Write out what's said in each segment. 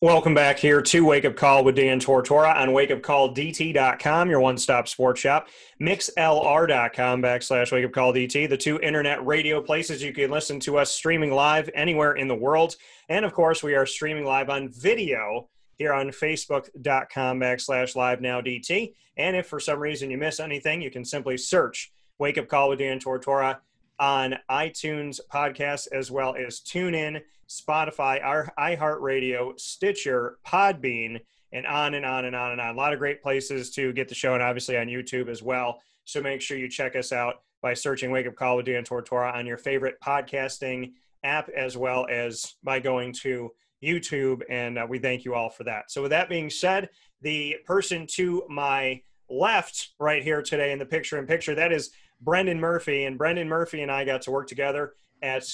Welcome back here to Wake Up Call with Dan Tortora on WakeUpCallDT.com, your one-stop sports shop, mixlr.com/WakeUpCallDT, the two internet radio places you can listen to us streaming live anywhere in the world. And, of course, we are streaming live on video here on Facebook.com/LiveNowDT. And if for some reason you miss anything, you can simply search Wake Up Call with Dan Tortora on iTunes podcasts as well as TuneIn, Spotify, our iHeartRadio, Stitcher, Podbean, and on and on and on and on. A lot of great places to get the show, and obviously on YouTube as well. So make sure you check us out by searching Wake Up Call with Dan Tortora on your favorite podcasting app, as well as by going to YouTube, and we thank you all for that. So with that being said, the person to my left right here today in the picture-in-picture, that is Brendan Murphy, and Brendan Murphy and I got to work together at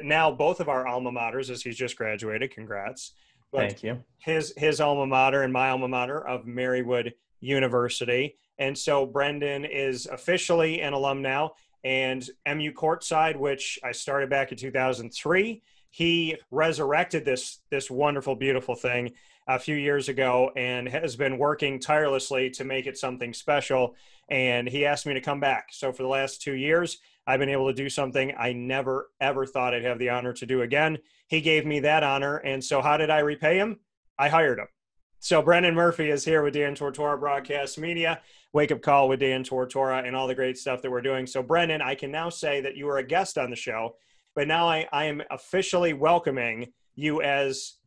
now both of our alma maters, as he's just graduated. Congrats. But thank you. His alma mater and my alma mater of Marywood University. And so Brendan is officially an alum now, and MU Courtside, which I started back in 2003. He resurrected this wonderful, beautiful thing a few years ago and has been working tirelessly to make it something special. And he asked me to come back. So for the last 2 years, I've been able to do something I never, ever thought I'd have the honor to do again. He gave me that honor. And so how did I repay him? I hired him. So Brendan Murphy is here with Dan Tortora Broadcast Media, Wake Up Call with Dan Tortora, and all the great stuff that we're doing. So Brendan, I can now say that you were a guest on the show, but now I am officially welcoming you as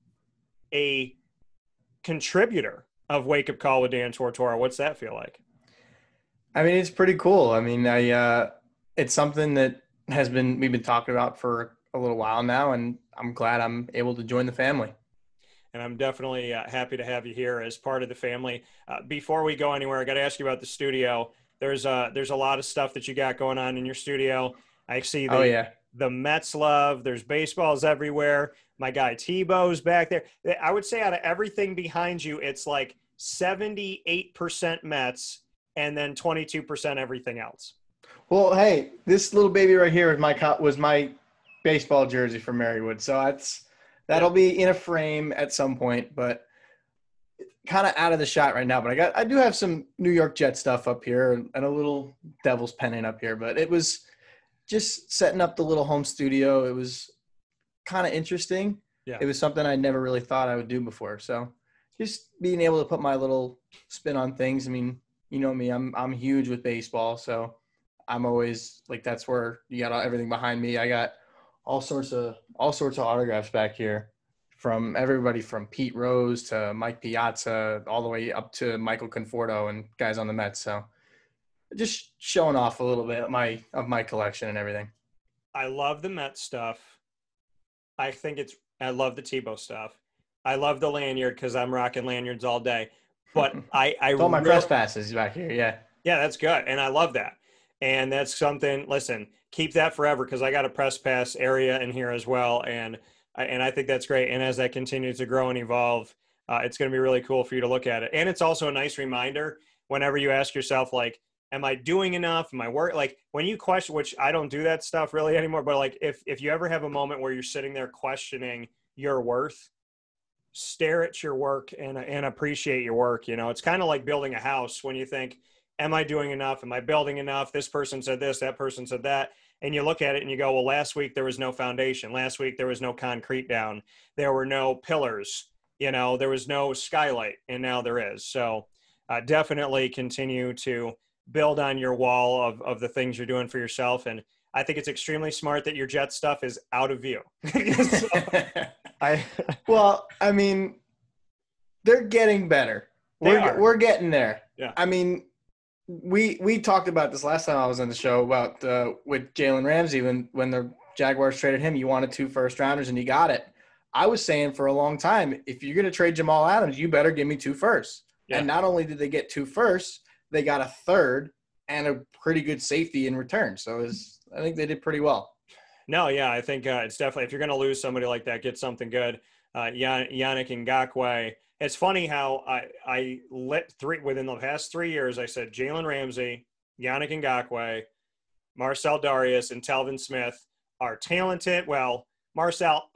a contributor of Wake Up Call with Dan Tortora. What's that feel like? I mean, it's pretty cool. I mean, it's something that we've been talking about for a little while now, and I'm glad I'm able to join the family. And I'm definitely happy to have you here as part of the family. Before we go anywhere, I got to ask you about the studio. There's a lot of stuff that you got going on in your studio. I see the Mets love. There's baseballs everywhere. My guy Tebow's back there. I would say out of everything behind you, it's like 78% Mets and then 22% everything else. Well, hey, this little baby right here was my baseball jersey from Marywood. So that'll be in a frame at some point, but kind of out of the shot right now. But I do have some New York Jets stuff up here and a little Devils pennant up here. But it was just setting up the little home studio. It was kind of interesting. Yeah. It was something I never really thought I would do before. So just being able to put my little spin on things. I mean, you know me, I'm huge with baseball. So I'm always like, that's where you got everything behind me. I got all sorts of autographs back here from everybody from Pete Rose to Mike Piazza, all the way up to Michael Conforto and guys on the Mets. So just showing off a little bit of my collection and everything. I love the Mets stuff. I love the Tebow stuff. I love the lanyard because I'm rocking lanyards all day. But all my press passes back here. Yeah. Yeah, that's good. And I love that. And that's something, listen, keep that forever because I got a press pass area in here as well. And I think that's great. And as that continues to grow and evolve, it's going to be really cool for you to look at it. And it's also a nice reminder whenever you ask yourself, like, am I doing enough? Am I work? Like when you question, which I don't do that stuff really anymore, but like if you ever have a moment where you're sitting there questioning your worth, stare at your work and appreciate your work. You know, it's kind of like building a house when you think, am I doing enough? Am I building enough? This person said this, that person said that. And you look at it and you go, well, last week there was no foundation. Last week there was no concrete down. There were no pillars. You know, there was no skylight, and now there is. So definitely continue to build on your wall of the things you're doing for yourself. And I think it's extremely smart that your Jet stuff is out of view. Well, I mean, they're getting better. We're getting there. Yeah. I mean, we talked about this last time I was on the show about with Jalen Ramsey when the Jaguars traded him. You wanted 2 first-rounders and you got it. I was saying for a long time, if you're going to trade Jamal Adams, you better give me 2 firsts. Yeah. And not only did they get 2 firsts, they got a 3rd and a pretty good safety in return. So I think they did pretty well. No, yeah, I think it's definitely, if you're going to lose somebody like that, get something good. Yannick Ngakoue. It's funny how I within the past 3 years, I said Jalen Ramsey, Yannick Ngakoue, Marcel Darius, and Telvin Smith are talented. Well, Marcel,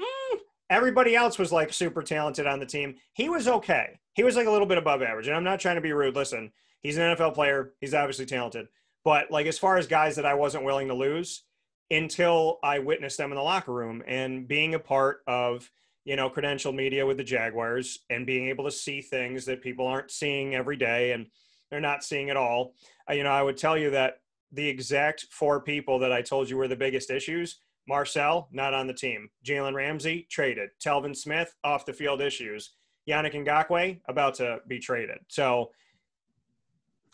Everybody else was like super talented on the team. He was okay. He was like a little bit above average. And I'm not trying to be rude. Listen, he's an NFL player. He's obviously talented. But like as far as guys that I wasn't willing to lose until I witnessed them in the locker room and being a part of, credentialed media with the Jaguars and being able to see things that people aren't seeing every day and they're not seeing at all. I would tell you that the exact 4 people that I told you were the biggest issues, Marcel, not on the team. Jalen Ramsey, traded. Telvin Smith, off the field issues. Yannick Ngakoue, about to be traded. So,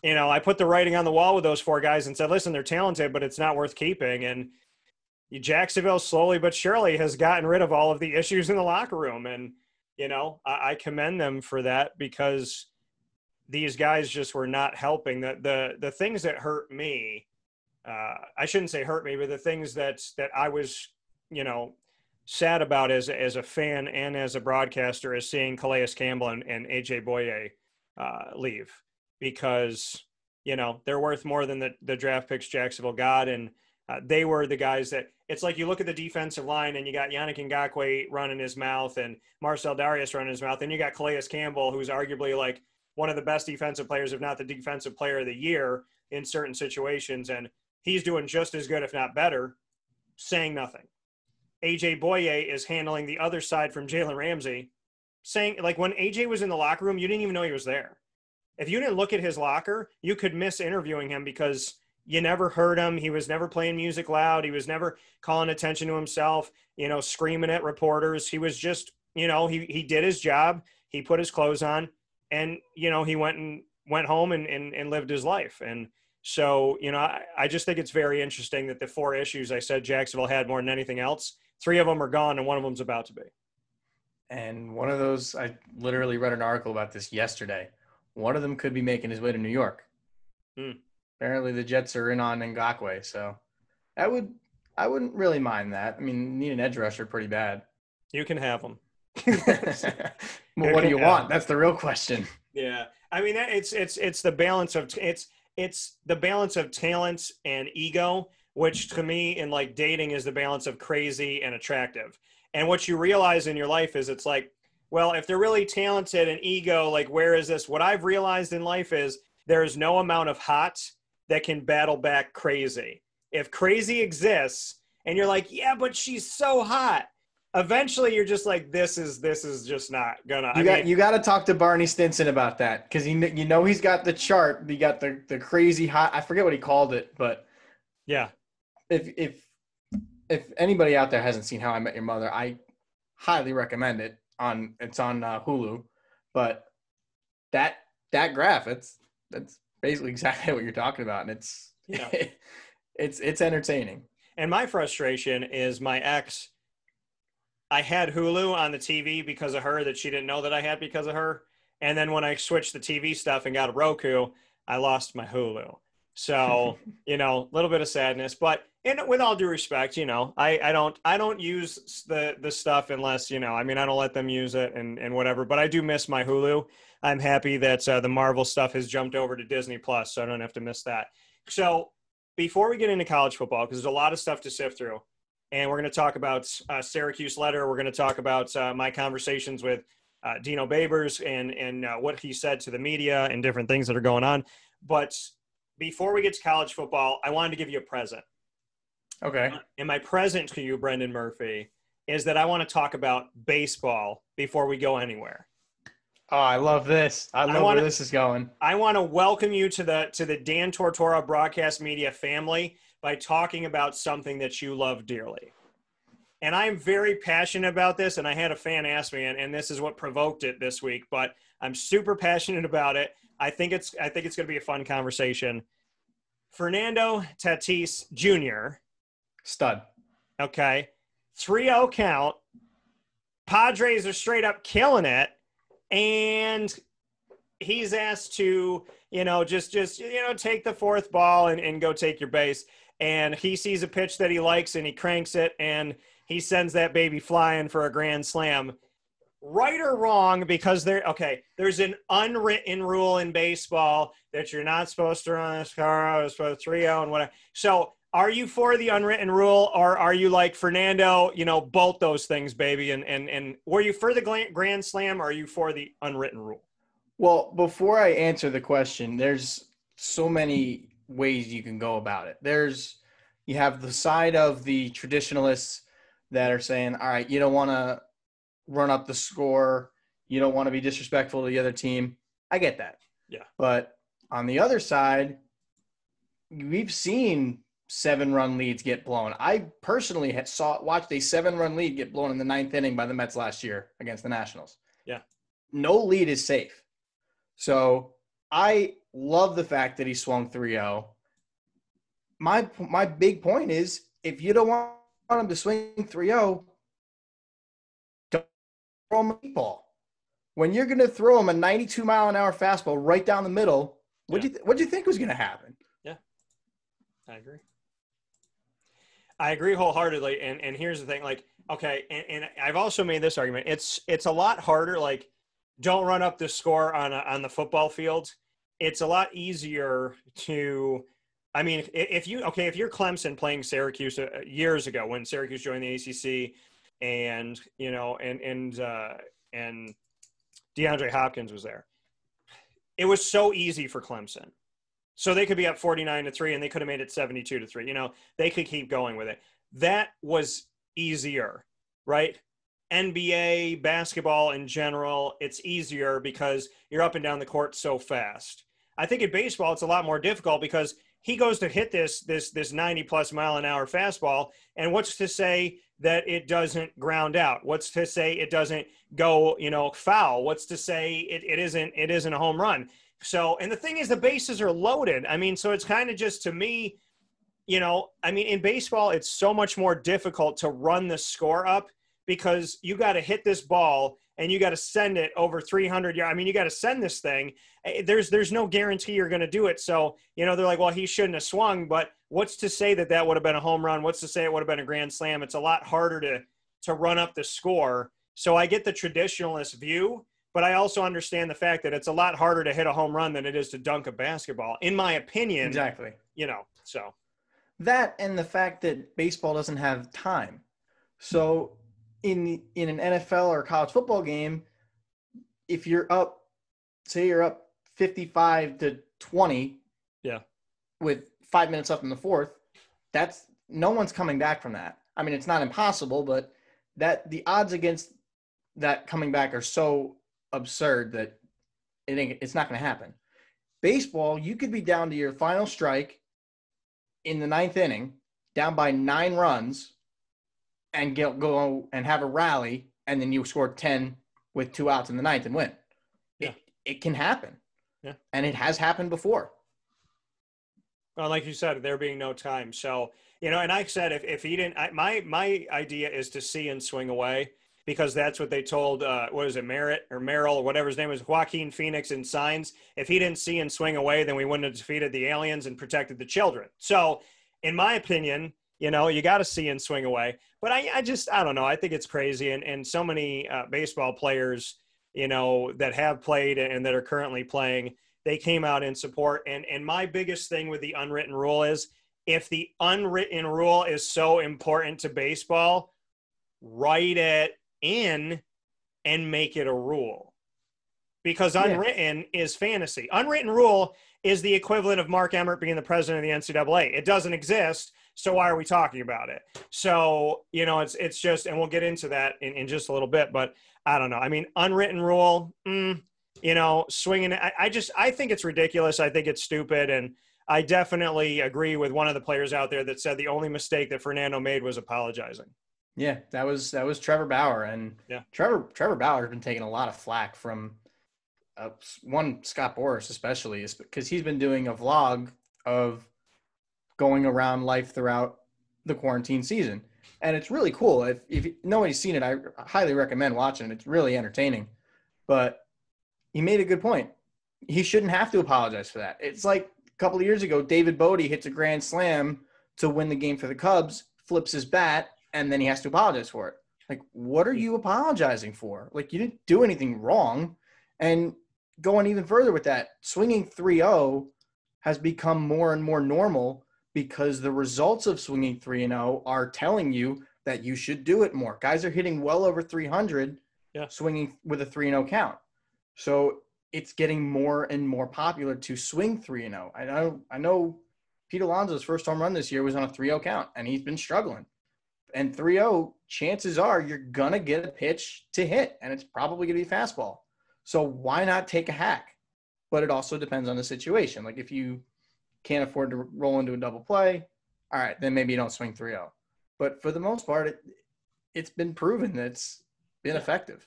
I put the writing on the wall with those 4 guys and said, listen, they're talented, but it's not worth keeping. And Jacksonville slowly but surely has gotten rid of all of the issues in the locker room. And, I commend them for that because these guys just were not helping. The things that hurt me, I shouldn't say hurt me, but the things that I was, sad about as a fan and as a broadcaster is seeing Calais Campbell and AJ Boye leave because, they're worth more than the draft picks Jacksonville got. And they were the guys that it's like you look at the defensive line and you got Yannick Ngakoue running his mouth and Marcel Darius running his mouth. And you got Calais Campbell, who's arguably like one of the best defensive players, if not the defensive player of the year in certain situations. And he's doing just as good, if not better, saying nothing. AJ Boye is handling the other side from Jalen Ramsey, saying like when AJ was in the locker room, you didn't even know he was there. If you didn't look at his locker, you could miss interviewing him because you never heard him. He was never playing music loud. He was never calling attention to himself, screaming at reporters. He was just, he did his job. He put his clothes on and, he went home and lived his life. And so, I just think it's very interesting that the 4 issues I said Jacksonville had more than anything else, 3 of them are gone and one of them's about to be. And one of those, I literally read an article about this yesterday. One of them could be making his way to New York. Apparently the Jets are in on Ngakoue, so I wouldn't really mind that. I mean, need an edge rusher pretty bad. You can have them. Well, what do you want? That's the real question. Yeah, I mean, it's the balance of it's the balance of talent and ego, which to me in like dating is the balance of crazy and attractive. And what you realize in your life is it's like, well, if they're really talented and ego, like where is this? What I've realized in life is there is no amount of hot that can battle back crazy. If crazy exists and you're like, yeah, but she's so hot, eventually you're just like, this is just not gonna. You got to talk to Barney Stinson about that because he's got the chart. You got the crazy hot. I forget what he called it, but yeah. If anybody out there hasn't seen How I Met Your Mother, I highly recommend it. It's on Hulu, but that graph, that's basically exactly what you're talking about, and it's entertaining. And my frustration is my ex. I had Hulu on the TV because of her that she didn't know that I had because of her, and then when I switched the TV stuff and got a Roku, I lost my Hulu. So a little bit of sadness, but with all due respect, I don't use the stuff unless I don't let them use it and whatever. But I do miss my Hulu. I'm happy that the Marvel stuff has jumped over to Disney Plus, so I don't have to miss that. So before we get into college football, because there's a lot of stuff to sift through, and we're going to talk about Syracuse letter. We're going to talk about my conversations with Dino Babers and what he said to the media and different things that are going on. But before we get to college football, I wanted to give you a present. Okay. And my present to you, Brendan Murphy, is that I want to talk about baseball before we go anywhere. Oh, I love this. I love where this is going. I want to welcome you to the Dan Tortora Broadcast Media family by talking about something that you love dearly. And I'm very passionate about this, and I had a fan ask me, and this is what provoked it this week, but I'm super passionate about it. I think it's going to be a fun conversation. Fernando Tatis Jr. Stud. Okay. 3-0 count. Padres are straight up killing it. And he's asked to, just take the 4th ball and go take your base. And he sees a pitch that he likes and he cranks it and he sends that baby flying for a grand slam. Right or wrong, because there's an unwritten rule in baseball that you're not supposed to run this car, it's supposed to 3-0 and whatever. So Are you for the unwritten rule, or are you like Fernando, bolt those things, baby? And were you for the grand slam, or are you for the unwritten rule? Well, before I answer the question, there's so many ways you can go about it. You have the side of the traditionalists that are saying, all right, you don't want to run up the score. You don't want to be disrespectful to the other team. I get that. Yeah. But on the other side, we've seen 7-run leads get blown. I personally watched a 7-run lead get blown in the 9th inning by the Mets last year against the Nationals. Yeah. No lead is safe. So I love the fact that he swung 3-0. My big point is, if you don't want him to swing 3-0, don't throw him a meatball. When you're going to throw him a 92-mile-an-hour fastball right down the middle, what'd you think was going to happen? Yeah, I agree wholeheartedly. And here's the thing, like, okay, and I've also made this argument. It's a lot harder, like, don't run up the score on the football field. It's a lot easier to, I mean, if you're Clemson playing Syracuse years ago when Syracuse joined the ACC, and and DeAndre Hopkins was there, it was so easy for Clemson. So they could be up 49-3, and they could have made it 72-3. They could keep going with it. That was easier, right? NBA, basketball in general, it's easier because you're up and down the court so fast. I think in baseball, it's a lot more difficult because he goes to hit this 90-plus mile-an-hour fastball, and what's to say that it doesn't ground out? What's to say it doesn't go, foul? What's to say it isn't a home run? So, and the thing is, the bases are loaded. I mean, so it's kind of just, to me, in baseball, it's so much more difficult to run the score up because you got to hit this ball and you got to send it over 300 yards. I mean, you got to send this thing. There's no guarantee you're going to do it. So, they're like, well, he shouldn't have swung, but what's to say that would have been a home run? What's to say it would have been a grand slam? It's a lot harder to run up the score. So I get the traditionalist view, but I also understand the fact that it's a lot harder to hit a home run than it is to dunk a basketball, in my opinion. Exactly. So. That, and the fact that baseball doesn't have time. So in an NFL or college football game, if you're up, say you're up 55-20, with 5 minutes left in the fourth, that's no one's coming back from that. I mean, it's not impossible, but the odds against that coming back are so absurd that it's not going to happen. Baseball, you could be down to your final strike in the 9th inning, down by 9 runs, and go and have a rally, and then you score 10 with 2 outs in the 9th and win. Yeah. It can happen. Yeah. And it has happened before. Well, like you said, there being no time. So, and I said, if he didn't, my idea is to see and swing away, because that's what they told, Merrill, or whatever his name was, Joaquin Phoenix in Signs. If he didn't see and swing away, then we wouldn't have defeated the aliens and protected the children. So in my opinion, you got to see and swing away. But I don't know. I think it's crazy. And so many baseball players, that have played and that are currently playing, they came out in support. And my biggest thing with the unwritten rule is, if the unwritten rule is so important to baseball, write it in and make it a rule. Because unwritten is fantasy. Unwritten rule is the equivalent of Mark Emmert being the president of the NCAA. It doesn't exist, so why are we talking about it? So, it's just, and we'll get into that in just a little bit, but I don't know. I mean, unwritten rule, swinging. I think it's ridiculous. I think it's stupid. And I definitely agree with one of the players out there that said the only mistake that Fernando made was apologizing. Yeah, that was Trevor Bauer. And Trevor Bauer has been taking a lot of flack from one Scott Boras, especially, because he's been doing a vlog of going around life throughout the quarantine season. And it's really cool. If nobody's seen it, I highly recommend watching it. It's really entertaining. But he made a good point. He shouldn't have to apologize for that. It's like a couple of years ago, David Bodie hits a grand slam to win the game for the Cubs, flips his bat, and then he has to apologize for it. Like, what are you apologizing for? Like, you didn't do anything wrong. And going even further with that, swinging 3-0 has become more and more normal because the results of swinging 3-0 are telling you that you should do it more. Guys are hitting well over 300 swinging with a 3-0 count. So it's getting more and more popular to swing 3-0. I know Pete Alonso's first home run this year was on a 3-0 count, and he's been struggling. And 3-0, chances are you're going to get a pitch to hit, and it's probably going to be fastball. So why not take a hack? But it also depends on the situation. Like if you can't afford to roll into a double play, all right, then maybe you don't swing 3-0. But for the most part, it's been proven that it's been effective.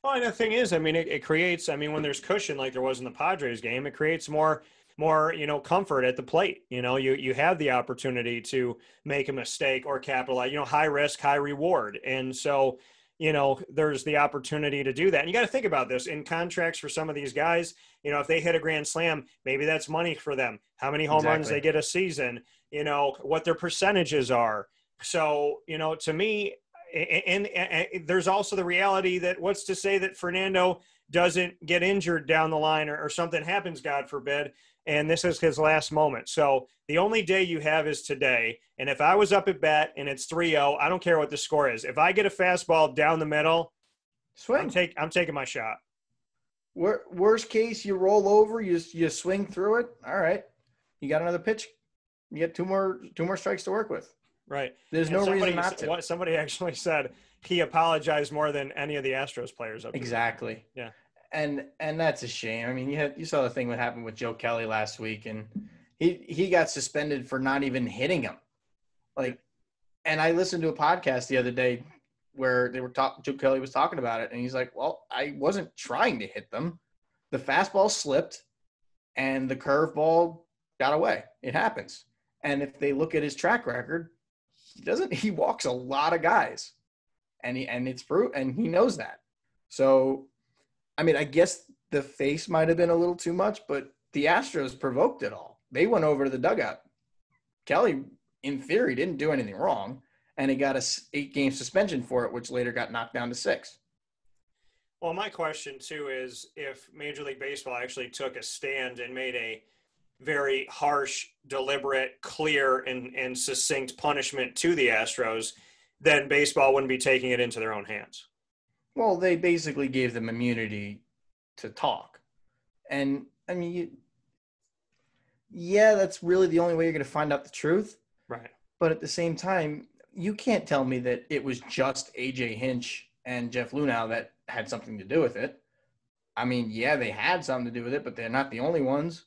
Well, and the thing is, I mean, it creates, I mean, when there's cushion like there was in the Padres game, it creates more, comfort at the plate. You have the opportunity to make a mistake or capitalize, high risk, high reward. And so, there's the opportunity to do that. And you got to think about this in contracts for some of these guys. If they hit a grand slam, maybe that's money for them. How many home runs they get a season, what their percentages are. So, to me, and there's also the reality that what's to say that Fernando doesn't get injured down the line or something happens, God forbid, and this is his last moment. So the only day you have is today. And if I was up at bat and it's 3-0, I don't care what the score is. If I get a fastball down the middle, swing. I'm taking my shot. Worst case, you roll over, you swing through it. All right, you got another pitch. You get two more strikes to work with. Right. There's no reason not to. Somebody actually said he apologized more than any of the Astros players up there. Exactly. Yeah. And that's a shame. I mean, you saw the thing that happened with Joe Kelly last week, and he got suspended for not even hitting him. And I listened to a podcast the other day where Joe Kelly was talking about it, and he's like, well, I wasn't trying to hit them. The fastball slipped, and the curveball got away. It happens. And if they look at his track record, he walks a lot of guys, and it's true, and he knows that. So, I mean, I guess the face might have been a little too much, but the Astros provoked it all. They went over to the dugout. Kelly, in theory, didn't do anything wrong, and he got a 8-game suspension for it, which later got knocked down to 6. Well, my question too is if Major League Baseball actually took a stand and made a very harsh, deliberate, clear, and succinct punishment to the Astros, then baseball wouldn't be taking it into their own hands. Well, they basically gave them immunity to talk. And, I mean, that's really the only way you're going to find out the truth. Right. But at the same time, you can't tell me that it was just A.J. Hinch and Jeff Luhnow that had something to do with it. I mean, they had something to do with it, but they're not the only ones.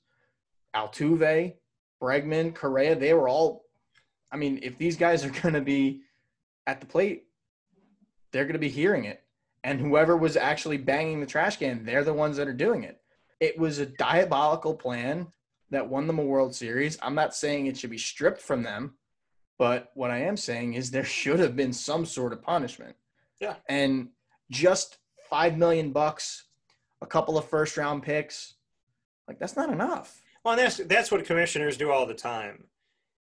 Altuve, Bregman, Correa, they were all – I mean, if these guys are going to be at the plate, they're going to be hearing it. And whoever was actually banging the trash can, they're the ones that are doing it. It was a diabolical plan that won them a World Series. I'm not saying it should be stripped from them, but what I am saying is there should have been some sort of punishment. Yeah. And just $5 million, a couple of first-round picks, that's not enough. Well, and that's what commissioners do all the time.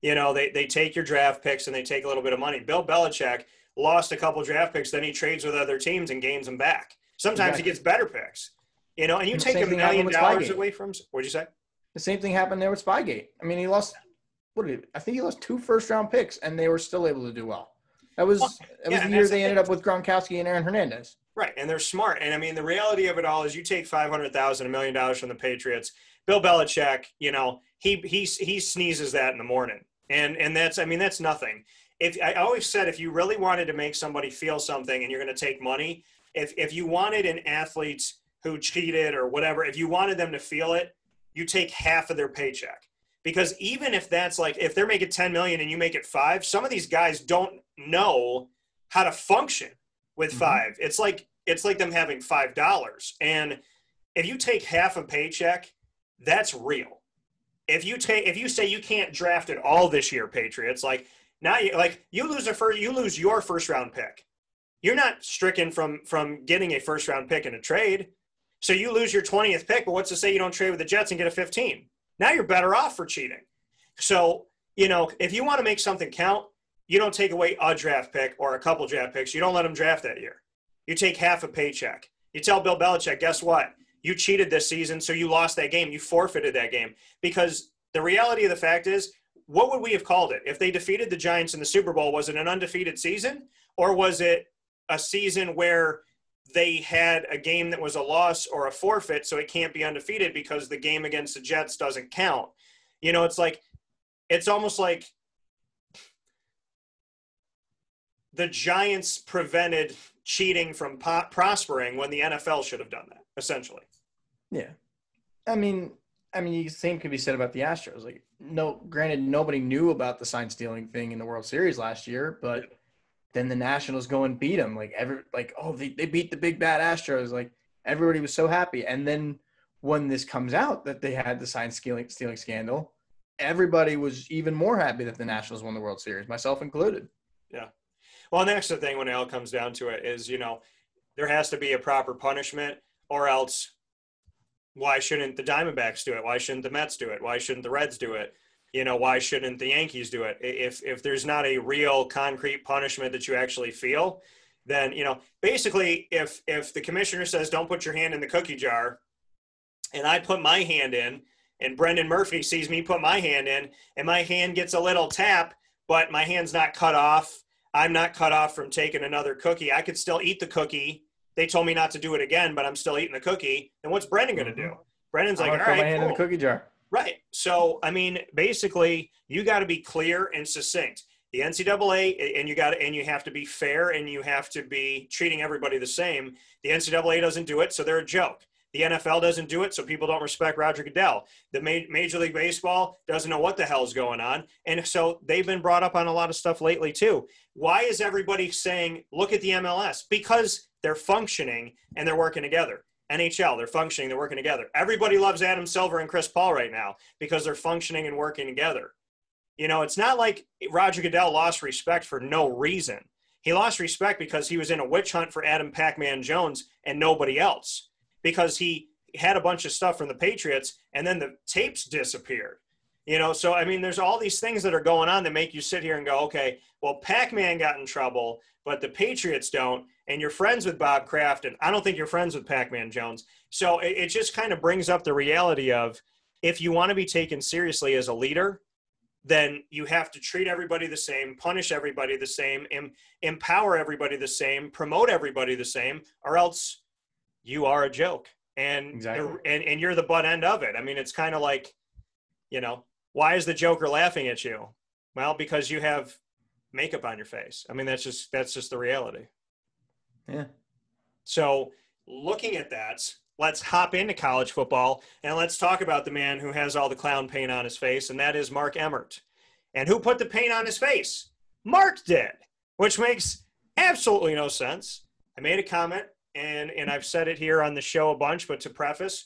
They take your draft picks and they take a little bit of money. Bill Belichick lost a couple draft picks, then he trades with other teams and gains them back. Sometimes he gets better picks. And you take $1 million away from – what'd you say? The same thing happened there with Spygate. I mean, he lost – I think he lost 2 first-round picks, and they were still able to do well. That was the year they ended up with Gronkowski and Aaron Hernandez. Right, and they're smart. And, I mean, the reality of it all is you take $500,000, $1 million from the Patriots. Bill Belichick, he sneezes that in the morning. And that's nothing. I always said if you really wanted to make somebody feel something and you're going to take money, if you wanted an athlete who cheated or whatever, if you wanted them to feel it, you take half of their paycheck. Because even if that's if they're making $10 million and you make it $5 million, some of these guys don't know how to function with $5 million. It's like them having $5. And if you take half a paycheck, that's real. If you say you can't draft at all this year, Patriots, you lose your first round pick. You're not stricken from getting a first round pick in a trade. So you lose your 20th pick, but what's to say you don't trade with the Jets and get a 15? Now you're better off for cheating. So, if you want to make something count, you don't take away a draft pick or a couple draft picks. You don't let them draft that year. You take half a paycheck. You tell Bill Belichick, guess what? You cheated this season, so you lost that game. You forfeited that game. Because the reality of the fact is what would we have called it? If they defeated the Giants in the Super Bowl, was it an undefeated season? Or was it a season where they had a game that was a loss or a forfeit, so it can't be undefeated because the game against the Jets doesn't count? You know, it's almost like the Giants prevented cheating from prospering when the NFL should have done that, essentially. Yeah. I mean, the same could be said about the Astros. Like, no, granted, nobody knew about the sign stealing thing in the World Series last year, but then the Nationals go and beat them. They beat the big bad Astros. Like, everybody was so happy. And then when this comes out that they had the sign stealing scandal, everybody was even more happy that the Nationals won the World Series, myself included. Yeah. Well, and that's the thing when it all comes down to it is, there has to be a proper punishment, or else why shouldn't the Diamondbacks do it? Why shouldn't the Mets do it? Why shouldn't the Reds do it? Why shouldn't the Yankees do it? If there's not a real concrete punishment that you actually feel, then, basically if the commissioner says, don't put your hand in the cookie jar, and I put my hand in, and Brendan Murphy sees me put my hand in, and my hand gets a little tap, but my hand's not cut off, I'm not cut off from taking another cookie, I could still eat the cookie. They told me not to do it again, but I'm still eating the cookie. And what's Brendan going to do? Brendan's like, all right, put my hand in the cookie jar. Right. So, basically, you got to be clear and succinct. The NCAA, and you have to be fair, and you have to be treating everybody the same. The NCAA doesn't do it, so they're a joke. The NFL doesn't do it, so people don't respect Roger Goodell. The Major League Baseball doesn't know what the hell's going on. And so they've been brought up on a lot of stuff lately, too. Why is everybody saying, look at the MLS? Because they're functioning and they're working together. NHL, they're functioning, they're working together. Everybody loves Adam Silver and Chris Paul right now because they're functioning and working together. It's not like Roger Goodell lost respect for no reason. He lost respect because he was in a witch hunt for Adam Pac-Man Jones and nobody else, because he had a bunch of stuff from the Patriots and then the tapes disappeared. So, there's all these things that are going on that make you sit here and go, okay, well, Pac-Man got in trouble, but the Patriots don't, and you're friends with Bob Kraft, and I don't think you're friends with Pac-Man Jones. So it just kind of brings up the reality of, if you want to be taken seriously as a leader, then you have to treat everybody the same, punish everybody the same, empower everybody the same, promote everybody the same, or else you are a joke. And, exactly. and you're the butt end of it. It's kind of like, why is the Joker laughing at you? Well, because you have makeup on your face. That's just the reality. Yeah. So looking at that, let's hop into college football and let's talk about the man who has all the clown paint on his face, and that is Mark Emmert. And who put the paint on his face? Mark did, which makes absolutely no sense. I made a comment, and I've said it here on the show a bunch, but to preface,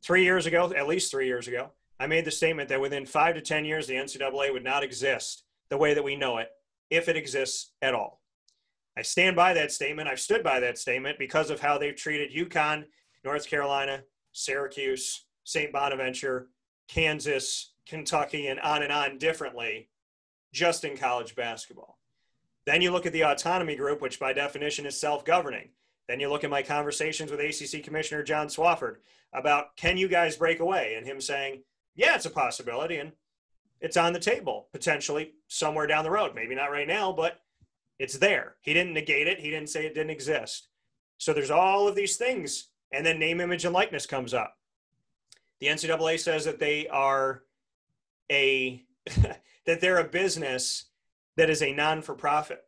at least 3 years ago, I made the statement that within 5 to 10 years, the NCAA would not exist the way that we know it, if it exists at all. I stand by that statement. I've stood by that statement because of how they've treated UConn, North Carolina, Syracuse, St. Bonaventure, Kansas, Kentucky, and on differently, just in college basketball. Then you look at the autonomy group, which by definition is self-governing. Then you look at my conversations with ACC Commissioner John Swofford about, can you guys break away? And him saying, yeah, it's a possibility, and it's on the table, potentially somewhere down the road. Maybe not right now, but it's there. He didn't negate it. He didn't say it didn't exist. So there's all of these things. And then name, image, and likeness comes up. The NCAA says that they are that they're a business that is a non-for-profit,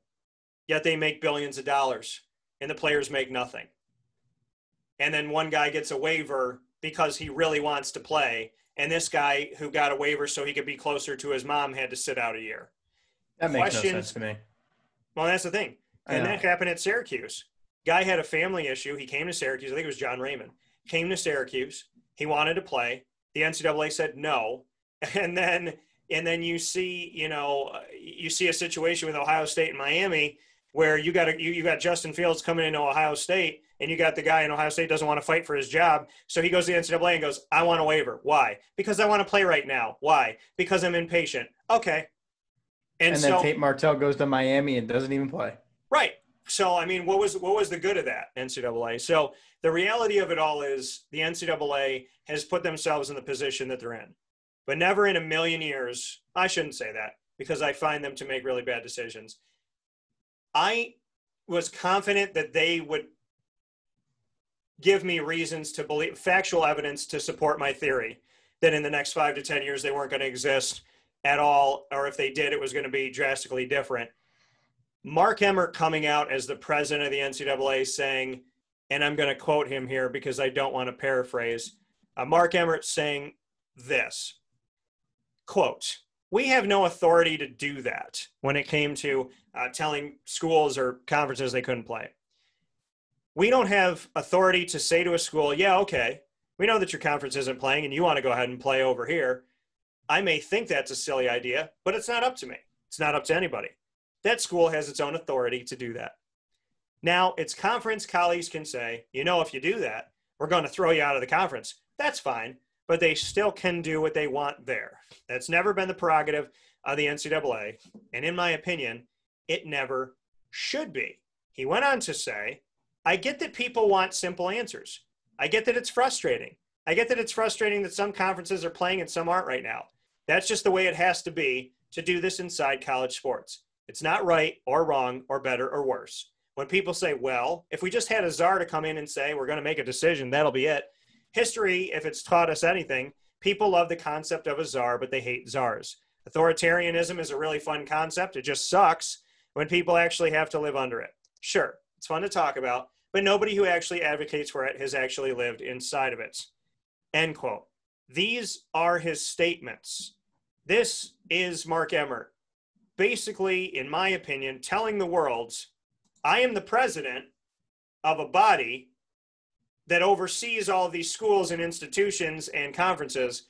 yet they make billions of dollars and the players make nothing. And then one guy gets a waiver because he really wants to play, and this guy who got a waiver so he could be closer to his mom had to sit out a year. That makes no sense to me. Well, that's the thing. And that happened at Syracuse. Guy had a family issue. He came to Syracuse. I think it was John Raymond. Came to Syracuse. He wanted to play. The NCAA said no. And then you see, you see a situation with Ohio State and Miami where you got Justin Fields coming into Ohio State, and you got the guy in Ohio State doesn't want to fight for his job. So he goes to the NCAA and goes, I want a waiver. Why? Because I want to play right now. Why? Because I'm impatient. Okay. And then so, Tate Martell goes to Miami and doesn't even play. Right. So, what was the good of that, NCAA? So the reality of it all is the NCAA has put themselves in the position that they're in. but never in a million years, I shouldn't say that because I find them to make really bad decisions. I was confident that they would give me reasons to believe, factual evidence to support my theory that in the next 5 to 10 years, they weren't going to exist at all, or if they did, it was going to be drastically different. Mark Emmert coming out as the president of the NCAA saying, and I'm going to quote him here because I don't want to paraphrase, Mark Emmert saying this, quote, "We have no authority to do that," when it came to telling schools or conferences they couldn't play. We don't have authority to say to a school, yeah, okay, we know that your conference isn't playing and you want to go ahead and play over here. I may think that's a silly idea, but it's not up to me. It's not up to anybody. That school has its own authority to do that. Now, its conference colleagues can say, you know, if you do that, we're going to throw you out of the conference. That's fine, but they still can do what they want there. That's never been the prerogative of the NCAA, and in my opinion, it never should be. He went on to say, I get that people want simple answers. I get that it's frustrating. I get that it's frustrating that some conferences are playing and some aren't right now. That's just the way it has to be to do this inside college sports. It's not right or wrong or better or worse. When people say, well, if we just had a czar to come in and say, we're going to make a decision, that'll be it. History, if it's taught us anything, people love the concept of a czar, but they hate czars. Authoritarianism is a really fun concept. It just sucks when people actually have to live under it. Sure, it's fun to talk about, but nobody who actually advocates for it has actually lived inside of it. End quote. These are his statements. This is Mark Emmert, basically, in my opinion, telling the world, I am the president of a body that oversees all of these schools and institutions and conferences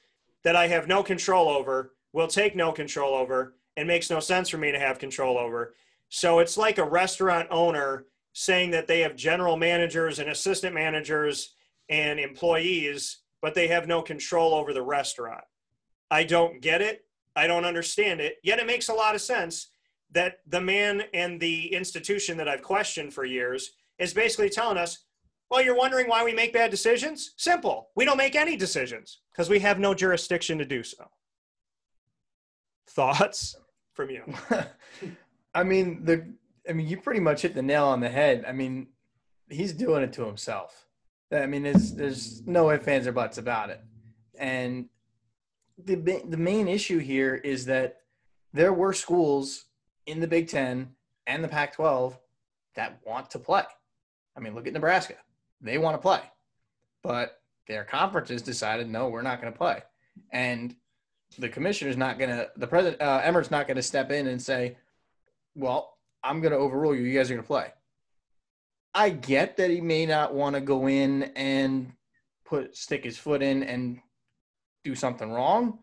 that I have no control over, will take no control over, and makes no sense for me to have control over. So it's like a restaurant owner saying that they have general managers and assistant managers and employees, but they have no control over the restaurant. I don't get it. I don't understand it. Yet it makes a lot of sense that the man and the institution that I've questioned for years is basically telling us, well, you're wondering why we make bad decisions? Simple. We don't make any decisions because we have no jurisdiction to do so. Thoughts from you? I mean, you pretty much hit the nail on the head. I mean, he's doing it to himself. I mean, there's no ifs, ands, or buts about it. And the main issue here is that there were schools in the Big Ten and the Pac-12 that want to play. I mean, look at Nebraska. They want to play. But their conferences decided, no, we're not going to play. And the commissioner's not going to – the president, Emmert's not going to step in and say, well, I'm going to overrule you. You guys are going to play. I get that he may not want to go in and stick his foot in and do something wrong,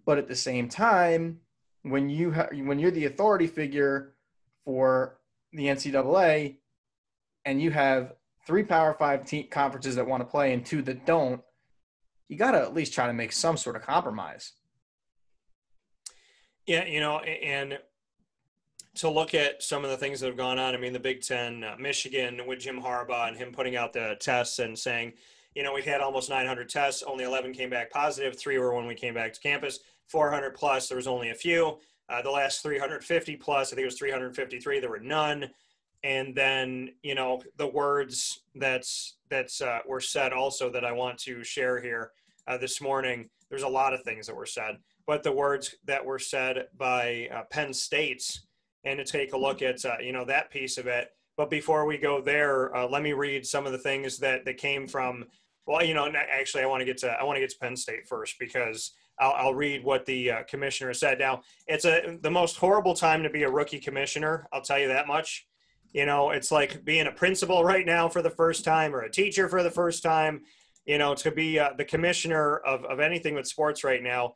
but at the same time, when you're the authority figure for the NCAA, and you have 3 Power 5 conferences that want to play and 2 that don't, you got to at least try to make some sort of compromise. Yeah, and to look at some of the things that have gone on, I mean, the Big Ten, Michigan with Jim Harbaugh and him putting out the tests and saying, we've had almost 900 tests, only 11 came back positive, 3 were when we came back to campus, 400 plus, there was only a few. The last 350 plus, I think it was 353, there were none. And then, the words that were said also that I want to share here this morning, there's a lot of things that were said, but the words that were said by Penn State, and to take a look at, that piece of it. But before we go there, let me read some of the things that came from, well, actually I want to get to Penn State first, because I'll read what the commissioner said. Now, it's the most horrible time to be a rookie commissioner. I'll tell you that much. It's like being a principal right now for the first time, or a teacher for the first time, to be the commissioner of anything with sports right now.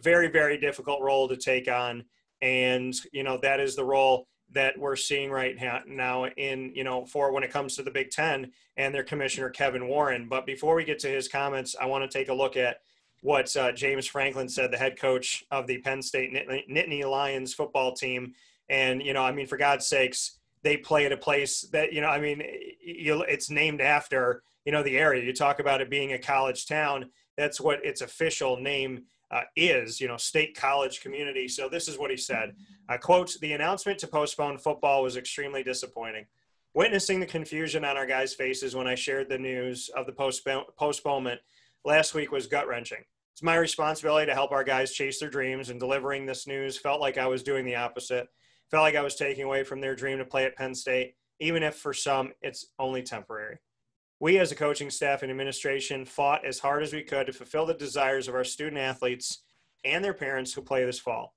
Very, very difficult role to take on. And, that is the role that we're seeing right now in, for when it comes to the Big Ten and their commissioner, Kevin Warren. But before we get to his comments, I want to take a look at what James Franklin said, the head coach of the Penn State Nittany Lions football team. And, for God's sakes, they play at a place that, it's named after, the area. You talk about it being a college town. That's what its official name is, state college community. So this is what he said. Quote, "The announcement to postpone football was extremely disappointing. Witnessing the confusion on our guys' faces when I shared the news of the postponement last week was gut-wrenching. It's my responsibility to help our guys chase their dreams, and delivering this news felt like I was doing the opposite. Felt like I was taking away from their dream to play at Penn State, even if for some it's only temporary. We as a coaching staff and administration fought as hard as we could to fulfill the desires of our student athletes and their parents who play this fall.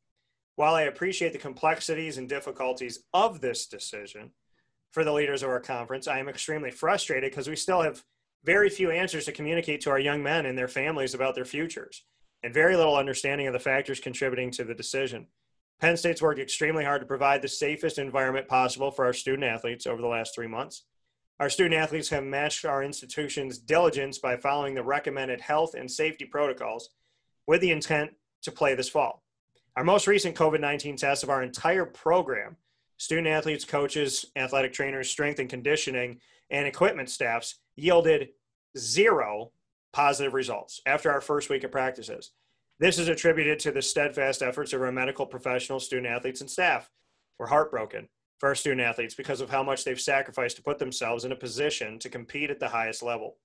While I appreciate the complexities and difficulties of this decision for the leaders of our conference, I am extremely frustrated because we still have very few answers to communicate to our young men and their families about their futures, and very little understanding of the factors contributing to the decision. Penn State's worked extremely hard to provide the safest environment possible for our student athletes over the last 3 months. Our student athletes have matched our institution's diligence by following the recommended health and safety protocols with the intent to play this fall. Our most recent COVID-19 test of our entire program, student athletes, coaches, athletic trainers, strength and conditioning, and equipment staffs, yielded 0 positive results after our first week of practices. This is attributed to the steadfast efforts of our medical professionals, student athletes, and staff. We're heartbroken for our student athletes because of how much they've sacrificed to put themselves in a position to compete at the highest level.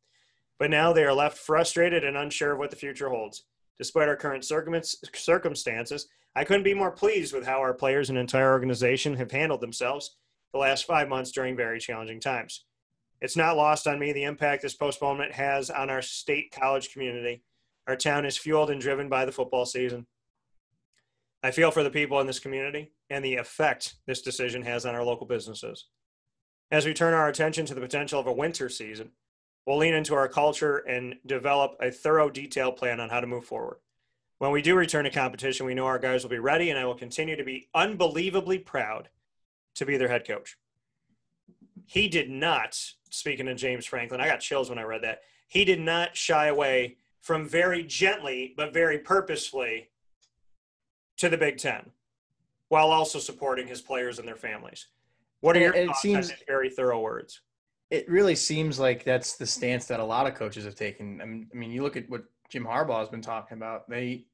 But now they are left frustrated and unsure of what the future holds. Despite our current circumstances, I couldn't be more pleased with how our players and entire organization have handled themselves the last 5 months during very challenging times. It's not lost on me the impact this postponement has on our state college community. Our town is fueled and driven by the football season. I feel for the people in this community and the effect this decision has on our local businesses. As we turn our attention to the potential of a winter season, we'll lean into our culture and develop a thorough, detailed plan on how to move forward. When we do return to competition, we know our guys will be ready, and I will continue to be unbelievably proud to be their head coach." He did not, speaking of James Franklin, I got chills when I read that. He did not shy away from very gently, but very purposefully, to the Big Ten, while also supporting his players and their families. What are your thoughts on his very thorough words? It really seems like that's the stance that a lot of coaches have taken. I mean, you look at what Jim Harbaugh has been talking about. They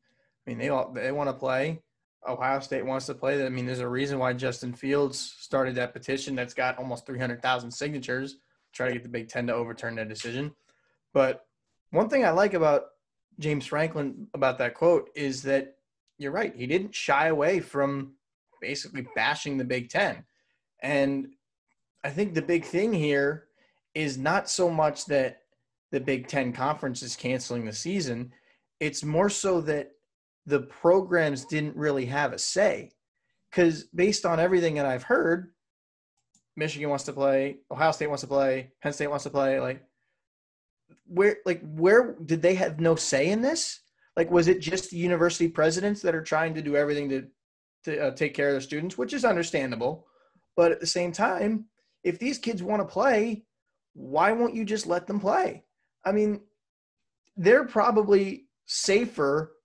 want to play. Ohio State wants to play. I mean, there's a reason why Justin Fields started that petition that's got almost 300,000 signatures to try to get the Big Ten to overturn their decision. But one thing I like about James Franklin about that quote is that you're right. He didn't shy away from basically bashing the Big Ten. And I think the big thing here is not so much that the Big Ten Conference is canceling the season. It's more so that the programs didn't really have a say. Because based on everything that I've heard, Michigan wants to play, Ohio State wants to play, Penn State wants to play. Where did they have no say in this? Was it just the university presidents that are trying to do everything to take care of their students, which is understandable. But at the same time, if these kids want to play, why won't you just let them play? I mean, they're probably safer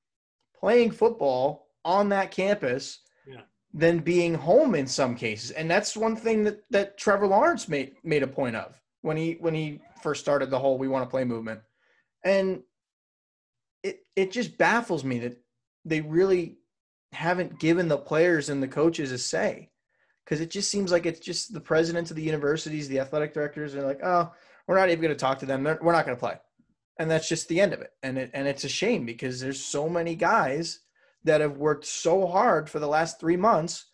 playing football on that campus than being home in some cases. And that's one thing that Trevor Lawrence made a point of when he first started the whole "we want to play" movement. And it just baffles me that they really haven't given the players and the coaches a say, because it just seems like it's just the presidents of the universities, the athletic directors are like, oh, we're not even going to talk to them. We're not going to play. And that's just the end of it. And it's a shame because there's so many guys that have worked so hard for the last 3 months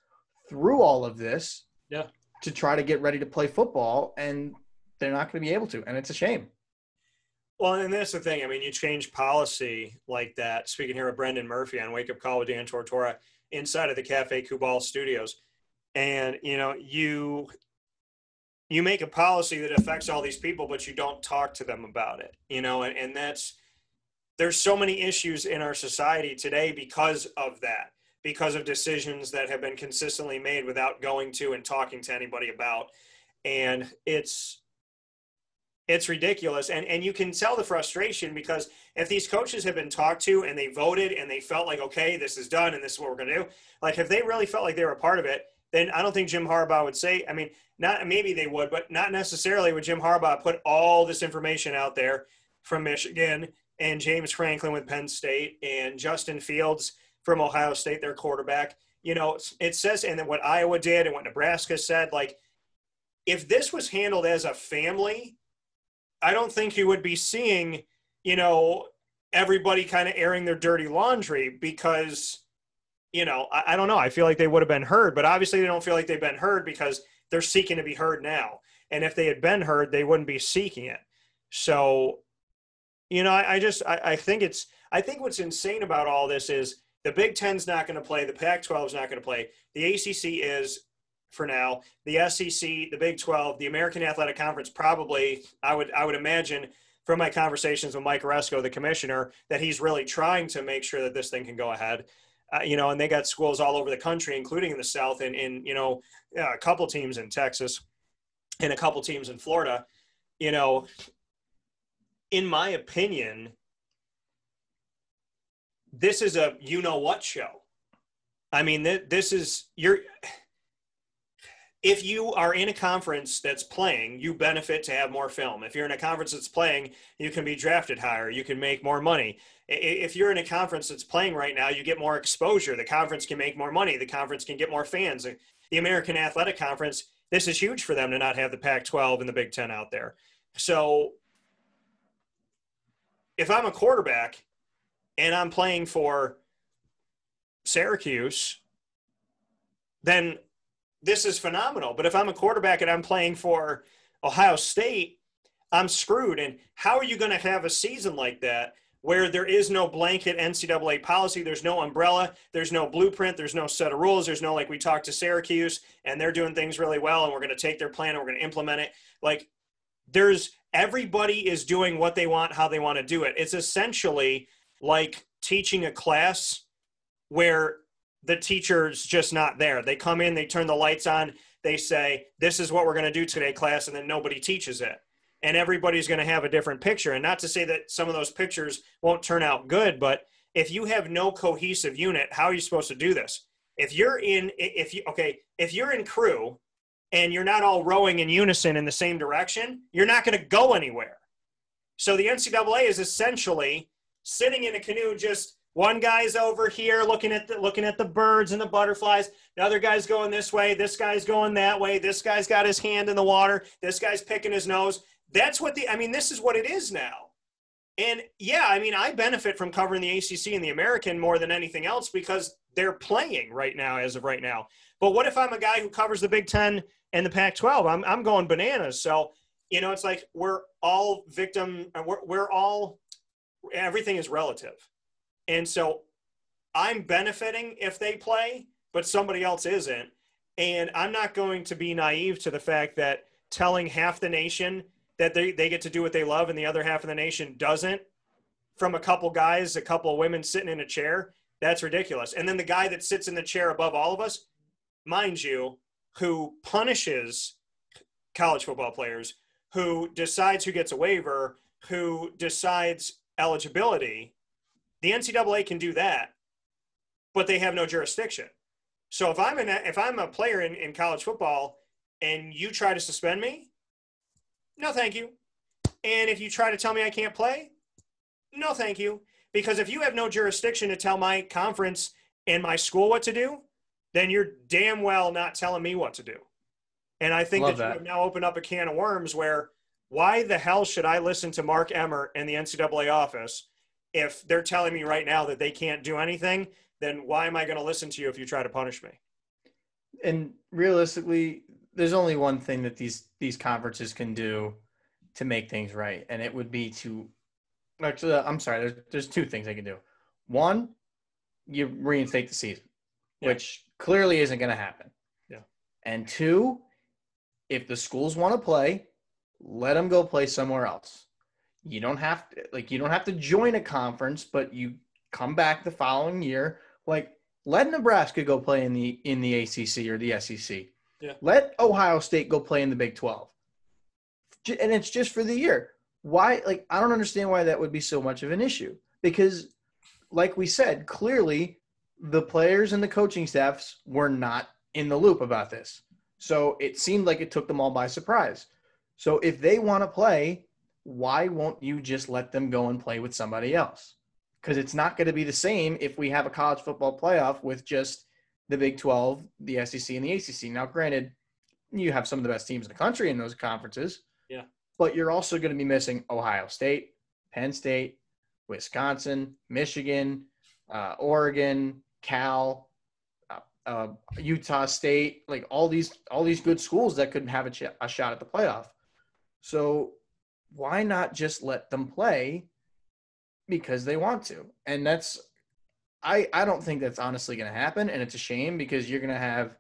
through all of this to try to get ready to play football, and they're not going to be able to. And it's a shame. Well, and that's the thing. I mean, you change policy like that. Speaking here with Brendan Murphy on Wake Up Call with Dan Tortora inside of the Cafe Kubal studios. And, you make a policy that affects all these people, but you don't talk to them about it, and there's so many issues in our society today because of that, because of decisions that have been consistently made without going to and talking to anybody about. And it's ridiculous. And you can tell the frustration, because if these coaches have been talked to and they voted and they felt like, okay, this is done and this is what we're going to do, like if they really felt like they were a part of it, then I don't think Jim Harbaugh would say, maybe they would, but not necessarily would Jim Harbaugh put all this information out there from Michigan and James Franklin with Penn State, and Justin Fields from Ohio State, their quarterback. You know, it says, and then what Iowa did and what Nebraska said, like, if this was handled as a family, I don't think you would be seeing, you know, everybody kind of airing their dirty laundry because, you know, I don't know. I feel like they would have been heard, but obviously they don't feel like they've been heard because they're seeking to be heard now. And if they had been heard, they wouldn't be seeking it. So, you know, I think what's insane about all this is the Big Ten's not going to play. The Pac-12 is not going to play. The ACC is for now. The SEC, the Big 12, the American Athletic Conference probably, I would imagine from my conversations with Mike Oresco, the commissioner, that he's really trying to make sure that this thing can go ahead. You know, and they got schools all over the country, including in the South, and in, you know, a couple teams in Texas and a couple teams in Florida. You know, in my opinion, this is a you-know-what show. I mean, this is if you are in a conference that's playing, you benefit to have more film. If you're in a conference that's playing, you can be drafted higher. You can make more money. If you're in a conference that's playing right now, you get more exposure. The conference can make more money. The conference can get more fans. The American Athletic Conference, this is huge for them to not have the Pac-12 and the Big Ten out there. So if I'm a quarterback and I'm playing for Syracuse, then this is phenomenal. But if I'm a quarterback and I'm playing for Ohio State, I'm screwed. And how are you going to have a season like that where there is no blanket NCAA policy, there's no umbrella, there's no blueprint, there's no set of rules, there's no, like, we talked to Syracuse and they're doing things really well and we're going to take their plan and we're going to implement it. Like, everybody is doing what they want, how they want to do it. It's essentially like teaching a class where the teacher's just not there. They come in, they turn the lights on, they say, this is what we're going to do today, class, and then nobody teaches it. And everybody's going to have a different picture. And not to say that some of those pictures won't turn out good, but if you have no cohesive unit, how are you supposed to do this? If you're in crew and you're not all rowing in unison in the same direction, you're not going to go anywhere. So the NCAA is essentially sitting in a canoe, just one guy's over here looking at the birds and the butterflies. The other guy's going this way. This guy's going that way. This guy's got his hand in the water. This guy's picking his nose. That's what this is what it is now. And yeah, I mean, I benefit from covering the ACC and the American more than anything else because they're playing right now as of right now. But what if I'm a guy who covers the Big Ten and the Pac-12? I'm going bananas. So, you know, it's like we're all victim. Everything is relative. And so I'm benefiting if they play, but somebody else isn't. And I'm not going to be naive to the fact that telling half the nation that they get to do what they love and the other half of the nation doesn't, from a couple guys, a couple of women sitting in a chair, that's ridiculous. And then the guy that sits in the chair above all of us, mind you, who punishes college football players, who decides who gets a waiver, who decides eligibility, the NCAA can do that, but they have no jurisdiction. So if I'm a player in college football and you try to suspend me, no, thank you. And if you try to tell me I can't play, no, thank you. Because if you have no jurisdiction to tell my conference and my school what to do, then you're damn well not telling me what to do. And I think that you have now opened up a can of worms where why the hell should I listen to Mark Emmert and the NCAA office if they're telling me right now that they can't do anything? Then why am I going to listen to you if you try to punish me? And realistically, there's only one thing that these conferences can do to make things right. And it would be there's two things they can do. One, you reinstate the season, which clearly isn't going to happen. Yeah. And two, if the schools want to play, let them go play somewhere else. You don't have to join a conference, but you come back the following year. Like, let Nebraska go play in the ACC or the SEC. Yeah. Let Ohio State go play in the Big 12. And it's just for the year. Why? Like, I don't understand why that would be so much of an issue. Because, like we said, clearly the players and the coaching staffs were not in the loop about this. So it seemed like it took them all by surprise. So if they want to play, why won't you just let them go and play with somebody else? Because it's not going to be the same if we have a college football playoff with just the Big 12, the SEC, and the ACC. Now, granted, you have some of the best teams in the country in those conferences. Yeah. But you're also going to be missing Ohio State, Penn State, Wisconsin, Michigan, Oregon, Cal, Utah State, like all these good schools that could have a shot at the playoff. So why not just let them play because they want to? And that's I don't think that's honestly going to happen, and it's a shame because you're going to have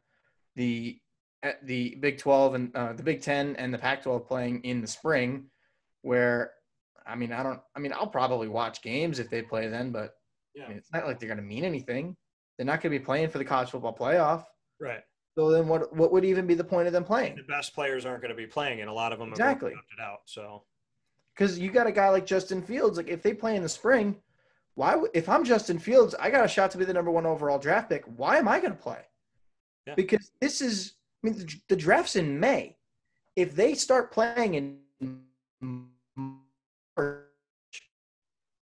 the Big 12 and the Big 10 and the Pac-12 playing in the spring, where I'll probably watch games if they play then, but yeah. It's not like they're going to mean anything. They're not going to be playing for the college football playoff. Right. So then what would even be the point of them playing? The best players aren't going to be playing, and a lot of them exactly have opted out. So, because you got a guy like Justin Fields, like if they play in the spring, if I'm Justin Fields, I got a shot to be the number 1 overall draft pick. Why am I going to play? Yeah. Because the draft's in May. If they start playing in March,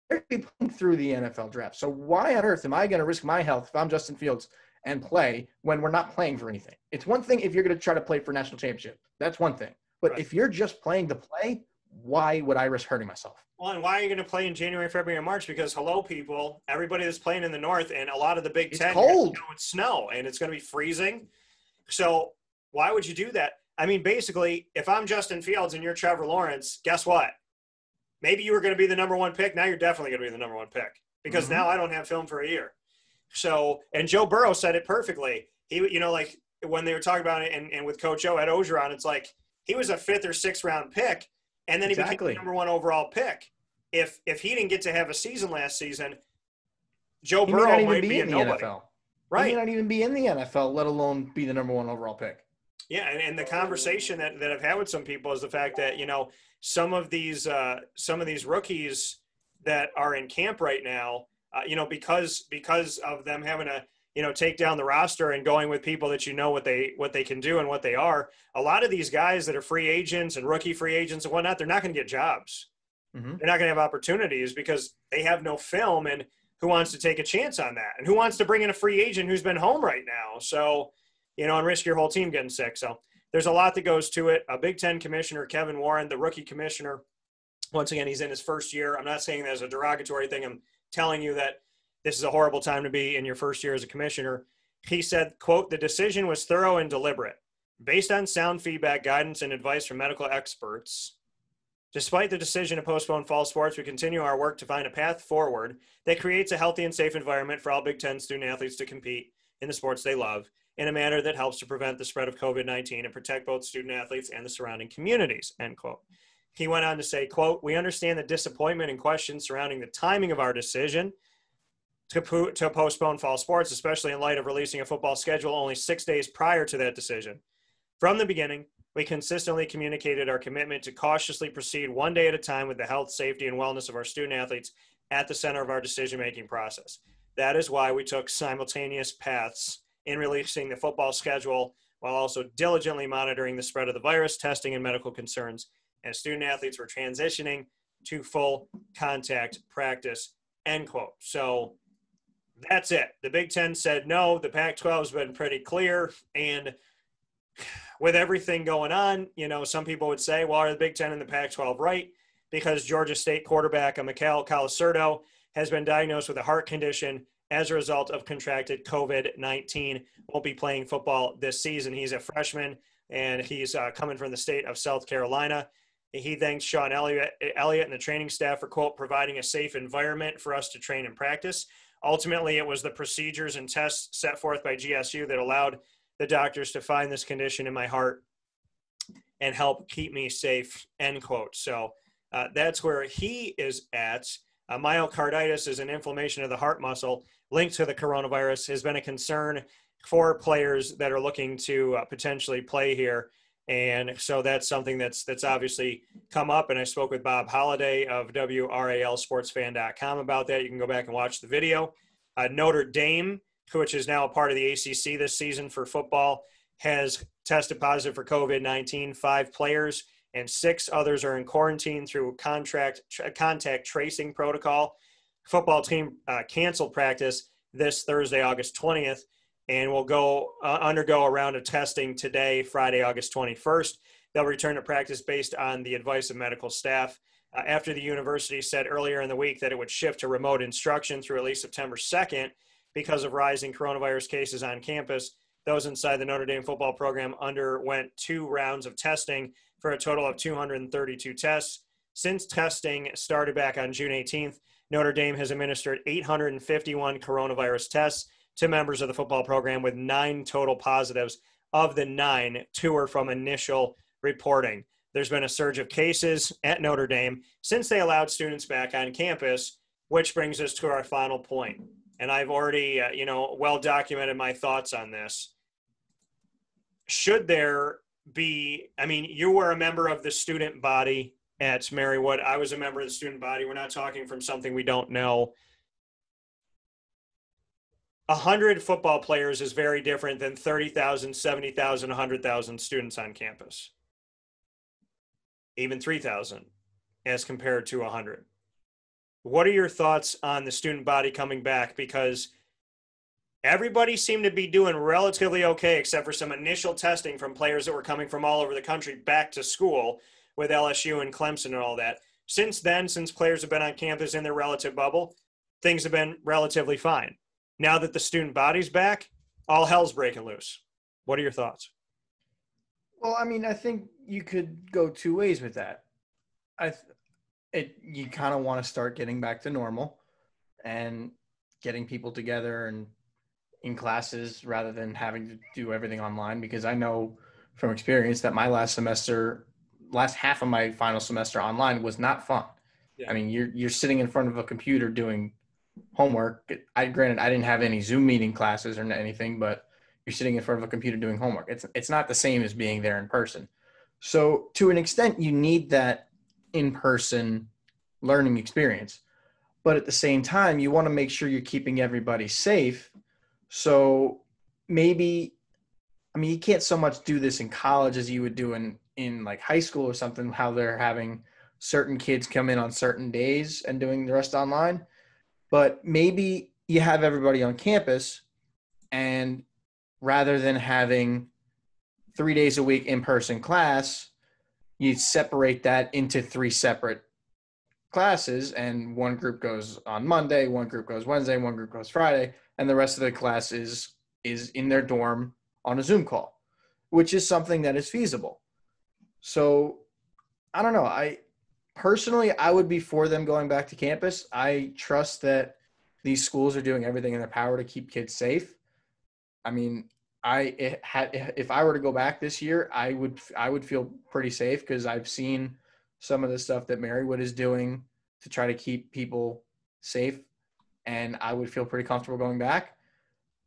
they're going to be playing through the NFL draft. So why on earth am I going to risk my health if I'm Justin Fields and play when we're not playing for anything? It's one thing if you're going to try to play for a national championship. That's one thing. But right. If you're just playing to play, why would I risk hurting myself? Well, and why are you going to play in January, February, and March? Because, hello, people, everybody that's playing in the North and a lot of the Big Ten, it's cold. It's snow, and it's going to be freezing. So why would you do that? I mean, basically, if I'm Justin Fields and you're Trevor Lawrence, guess what? Maybe you were going to be the number 1 pick. Now you're definitely going to be the number 1 pick because now I don't have film for a year. So, and Joe Burrow said it perfectly. He, like when they were talking about it and with Coach O at Ogeron, it's like he was a 5th or 6th round pick, and then he became the number 1 overall pick. If he didn't get to have a season last season, Joe Burrow might be in the NFL. Right. He may not even be in the NFL, let alone be the number 1 overall pick. Yeah, and the conversation that I've had with some people is the fact that, some of these rookies that are in camp right now, because of them having to, take down the roster and going with people that what they can do and what they are, a lot of these guys that are free agents and rookie free agents and whatnot, they're not going to get jobs. Mm-hmm. They're not going to have opportunities because they have no film, and who wants to take a chance on that? And who wants to bring in a free agent who's been home right now? So, and risk your whole team getting sick. So there's a lot that goes to it. A Big Ten commissioner, Kevin Warren, the rookie commissioner, once again, he's in his first year. I'm not saying that as a derogatory thing. I'm telling you that this is a horrible time to be in your first year as a commissioner. He said, quote, "The decision was thorough and deliberate, based on sound feedback, guidance, and advice from medical experts. Despite the decision to postpone fall sports, we continue our work to find a path forward that creates a healthy and safe environment for all Big Ten student athletes to compete in the sports they love in a manner that helps to prevent the spread of COVID-19 and protect both student athletes and the surrounding communities," end quote. He went on to say, quote, "We understand the disappointment and questions surrounding the timing of our decision to postpone fall sports, especially in light of releasing a football schedule only 6 days prior to that decision. From the beginning, we consistently communicated our commitment to cautiously proceed one day at a time with the health, safety, and wellness of our student athletes at the center of our decision-making process. That is why we took simultaneous paths in releasing the football schedule while also diligently monitoring the spread of the virus, testing, and medical concerns as student athletes were transitioning to full contact practice," end quote. So that's it. The Big Ten said no. The Pac-12 has been pretty clear. And with everything going on, some people would say, well, are the Big Ten and the Pac-12 right? Because Georgia State quarterback Mikel Colasurdo has been diagnosed with a heart condition as a result of contracted COVID-19. Won't be playing football this season. He's a freshman, and he's coming from the state of South Carolina. He thanks Sean Elliott and the training staff for, quote, "providing a safe environment for us to train and practice. Ultimately, it was the procedures and tests set forth by GSU that allowed the doctors to find this condition in my heart and help keep me safe," end quote. So that's where he is at. Myocarditis is an inflammation of the heart muscle linked to the coronavirus, has been a concern for players that are looking to potentially play here. And so that's something that's obviously come up. And I spoke with Bob Holliday of WRALSportsFan.com about that. You can go back and watch the video. Notre Dame, which is now a part of the ACC this season for football, has tested positive for COVID-19. 5 players and 6 others are in quarantine through contact tracing protocol. Football team canceled practice this Thursday, August 20th, and will undergo a round of testing today, Friday, August 21st. They'll return to practice based on the advice of medical staff. After the university said earlier in the week that it would shift to remote instruction through at least September 2nd because of rising coronavirus cases on campus, those inside the Notre Dame football program underwent 2 rounds of testing for a total of 232 tests. Since testing started back on June 18th, Notre Dame has administered 851 coronavirus tests to members of the football program, with 9 total positives. Of the 9, 2 are from initial reporting. There's been a surge of cases at Notre Dame since they allowed students back on campus, which brings us to our final point. And I've already, well documented my thoughts on this. Should there be, you were a member of the student body at Marywood. I was a member of the student body. We're not talking from something we don't know. 100 football players is very different than 30,000, 70,000, 100,000 students on campus. Even 3,000 as compared to 100. What are your thoughts on the student body coming back? Because everybody seemed to be doing relatively okay, except for some initial testing from players that were coming from all over the country back to school with LSU and Clemson and all that. Since then, since players have been on campus in their relative bubble, things have been relatively fine. Now that the student body's back, all hell's breaking loose. What are your thoughts? Well, I think you could go 2 ways with that. You kind of want to start getting back to normal and getting people together and in classes rather than having to do everything online, because I know from experience that my last half of my final semester online was not fun. Yeah. You're sitting in front of a computer doing homework. Granted, I didn't have any Zoom meeting classes or anything, but you're sitting in front of a computer doing homework. It's not the same as being there in person. So to an extent, you need that in-person learning experience. But at the same time, you want to make sure you're keeping everybody safe. So maybe, you can't so much do this in college as you would do in like high school or something, how they're having certain kids come in on certain days and doing the rest online. But maybe you have everybody on campus, and rather than having 3 days a week in-person class, you separate that into 3 separate classes, and one group goes on Monday, one group goes Wednesday, one group goes Friday, and the rest of the class is in their dorm on a Zoom call, which is something that is feasible. So I don't know. I would be for them going back to campus. I trust that these schools are doing everything in their power to keep kids safe. If I were to go back this year, I would feel pretty safe, because I've seen some of the stuff that Marywood is doing to try to keep people safe, and I would feel pretty comfortable going back.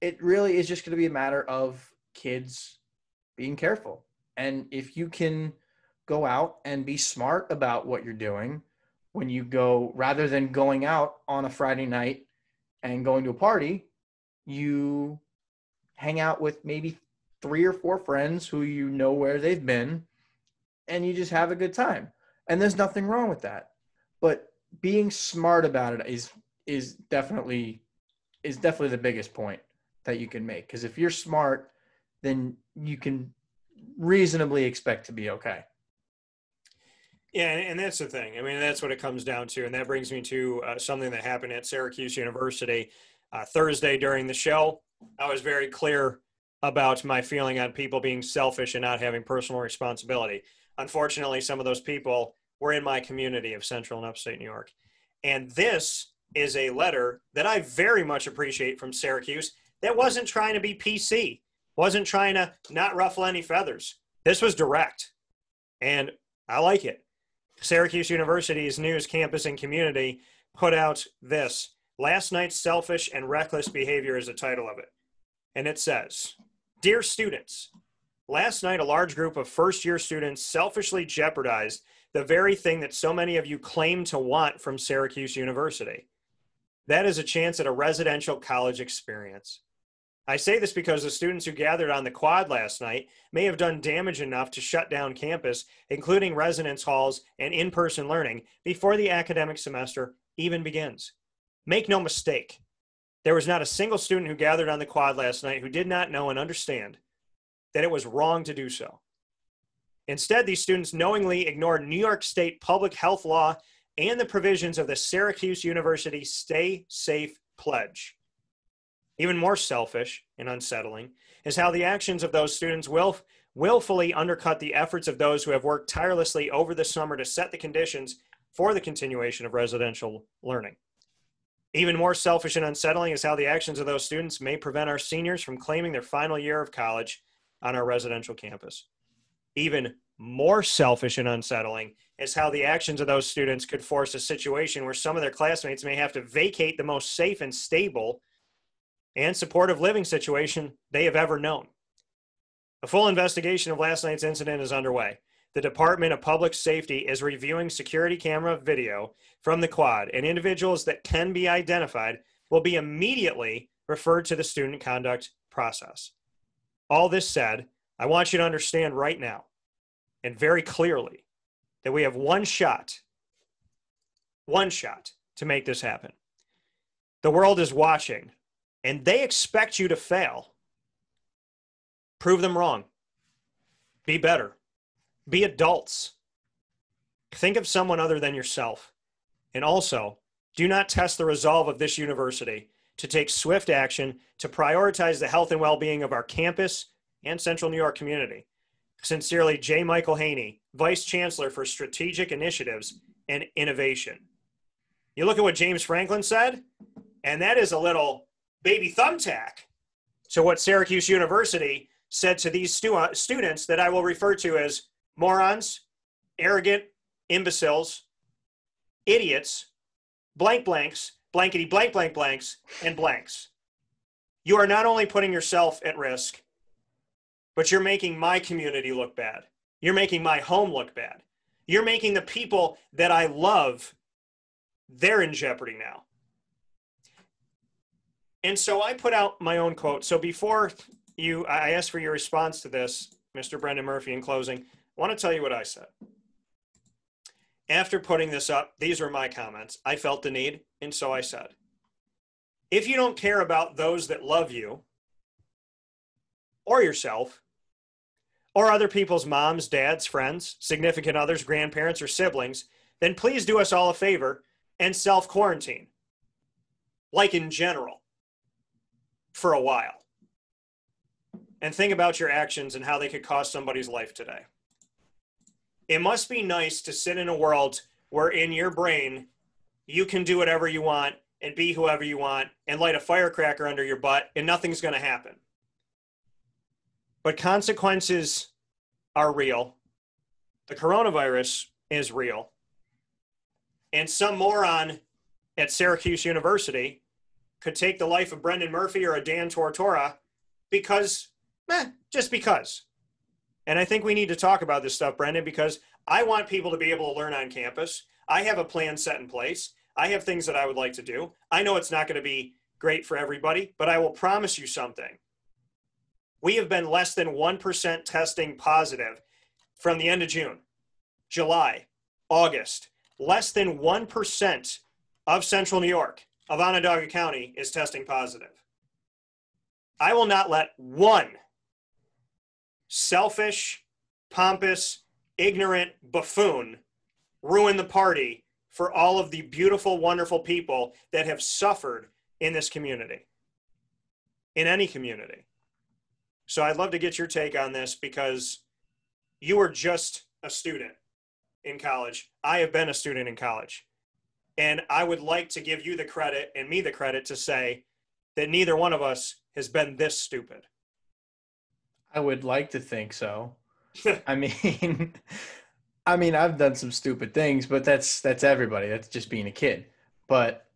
It really is just going to be a matter of kids being careful. And if you can go out and be smart about what you're doing when you go, rather than going out on a Friday night and going to a party, you hang out with maybe 3 or 4 friends who you know where they've been, and you just have a good time. And there's nothing wrong with that. But being smart about it is definitely the biggest point that you can make. Because if you're smart, then you can reasonably expect to be okay. Yeah, and that's the thing. That's what it comes down to. And that brings me to something that happened at Syracuse University Thursday during the show. I was very clear about my feeling on people being selfish and not having personal responsibility. Unfortunately, some of those people were in my community of Central and Upstate New York. And this is a letter that I very much appreciate from Syracuse that wasn't trying to be PC, wasn't trying to not ruffle any feathers. This was direct, and I like it. Syracuse University's news campus and community put out this. Last night's selfish and reckless behavior is the title of it. And it says, "Dear students, last night a large group of first-year students selfishly jeopardized the very thing that so many of you claim to want from Syracuse University. That is a chance at a residential college experience. I say this because the students who gathered on the quad last night may have done damage enough to shut down campus, including residence halls and in-person learning, before the academic semester even begins. Make no mistake, there was not a single student who gathered on the quad last night who did not know and understand that it was wrong to do so. Instead, these students knowingly ignored New York State public health law and the provisions of the Syracuse University Stay Safe Pledge. Even more selfish and unsettling is how the actions of those students willfully undercut the efforts of those who have worked tirelessly over the summer to set the conditions for the continuation of residential learning. Even more selfish and unsettling is how the actions of those students may prevent our seniors from claiming their final year of college on our residential campus. Even more selfish and unsettling is how the actions of those students could force a situation where some of their classmates may have to vacate the most safe and stable and supportive living situation they have ever known. A full investigation of last night's incident is underway. The Department of Public Safety is reviewing security camera video from the quad, and individuals that can be identified will be immediately referred to the student conduct process. All this said, I want you to understand right now, and very clearly, that we have one shot to make this happen. The world is watching, and they expect you to fail. Prove them wrong. Be better. Be adults. Think of someone other than yourself. And also, do not test the resolve of this university to take swift action to prioritize the health and well-being of our campus and Central New York community. Sincerely, J. Michael Haney, Vice Chancellor for Strategic Initiatives and Innovation. You look at what James Franklin said, and that is a little baby thumbtack to what Syracuse University said to these students that I will refer to as morons, arrogant, imbeciles, idiots, blank blanks, blankety blank blank blanks, and blanks. You are not only putting yourself at risk, but you're making my community look bad. You're making my home look bad. You're making the people that I love, they're in jeopardy now. And so I put out my own quote. So before I asked for your response to this, Mr. Brendan Murphy, in closing, I want to tell you what I said. After putting this up, these were my comments. I felt the need, and so I said, if you don't care about those that love you, or yourself, or other people's moms, dads, friends, significant others, grandparents, or siblings, then please do us all a favor and self-quarantine, like in general, for a while. And think about your actions and how they could cost somebody's life today. It must be nice to sit in a world where in your brain, you can do whatever you want and be whoever you want and light a firecracker under your butt and nothing's going to happen. But consequences are real. The coronavirus is real. And some moron at Syracuse University could take the life of Brendan Murphy or a Dan Tortora just because. And I think we need to talk about this stuff, Brendan, because I want people to be able to learn on campus. I have a plan set in place. I have things that I would like to do. I know it's not going to be great for everybody, but I will promise you something. We have been less than 1% testing positive from the end of June, July, August. Less than 1% of Central New York, of Onondaga County, is testing positive. I will not let one selfish, pompous, ignorant buffoon ruin the party for all of the beautiful, wonderful people that have suffered in this community, in any community. So I'd love to get your take on this because you were just a student in college. I have been a student in college. And I would like to give you the credit and me the credit to say that neither one of us has been this stupid. I would like to think so. I mean, I've done some stupid things, but that's everybody. That's just being a kid. But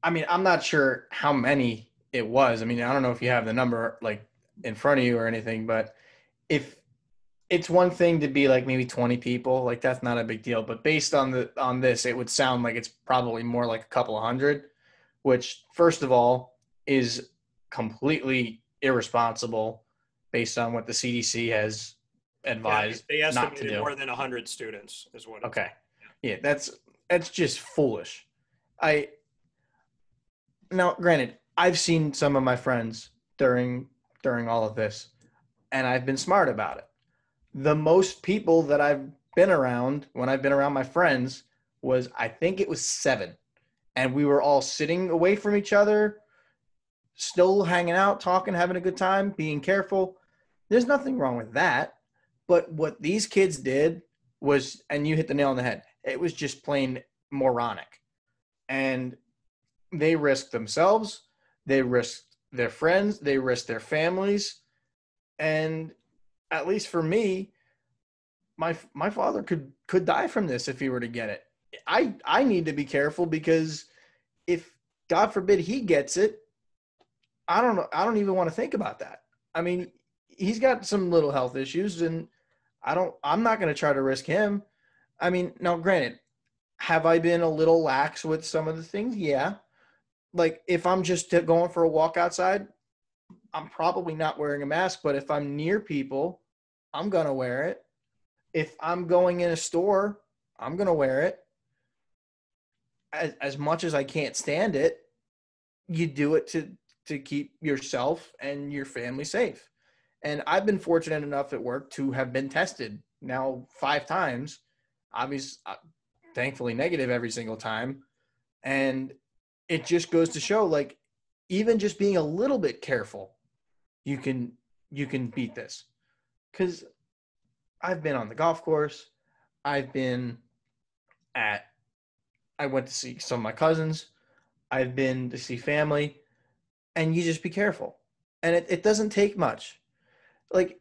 I mean, I'm not sure how many it was. I mean, I don't know if you have the number like in front of you or anything, but if it's one thing to be like maybe 20 people, like that's not a big deal. But based on this, it would sound like it's probably more like a couple of hundred, which first of all is completely irresponsible based on what the CDC has advised they not to estimated do. more than 100 students is what. Okay. Yeah, that's just foolish. Now, granted, I've seen some of my friends during all of this, and I've been smart about it. The most people that I've been around when I've been around my friends was, I think it was 7. And we were all sitting away from each other, still hanging out, talking, having a good time, being careful. There's nothing wrong with that. But what these kids did was, and you hit the nail on the head, it was just plain moronic. And they risked themselves, they risked their friends, they risked their families. And at least for me, my father could die from this if he were to get it. I need to be careful, because if God forbid he gets it, I don't know. I don't even want to think about that. I mean, he's got some little health issues, and I'm not going to try to risk him. I mean, now granted, have I been a little lax with some of the things? Yeah. Like if I'm just going for a walk outside, I'm probably not wearing a mask, but if I'm near people, I'm going to wear it. If I'm going in a store, I'm going to wear it. As much as I can't stand it, you do it to keep yourself and your family safe. And I've been fortunate enough at work to have been tested now 5 times, obviously, thankfully negative every single time. And it just goes to show, like, even just being a little bit careful, you can beat this. Because I've been on the golf course. I went to see some of my cousins. I've been to see family. And you just be careful. And it doesn't take much. Like,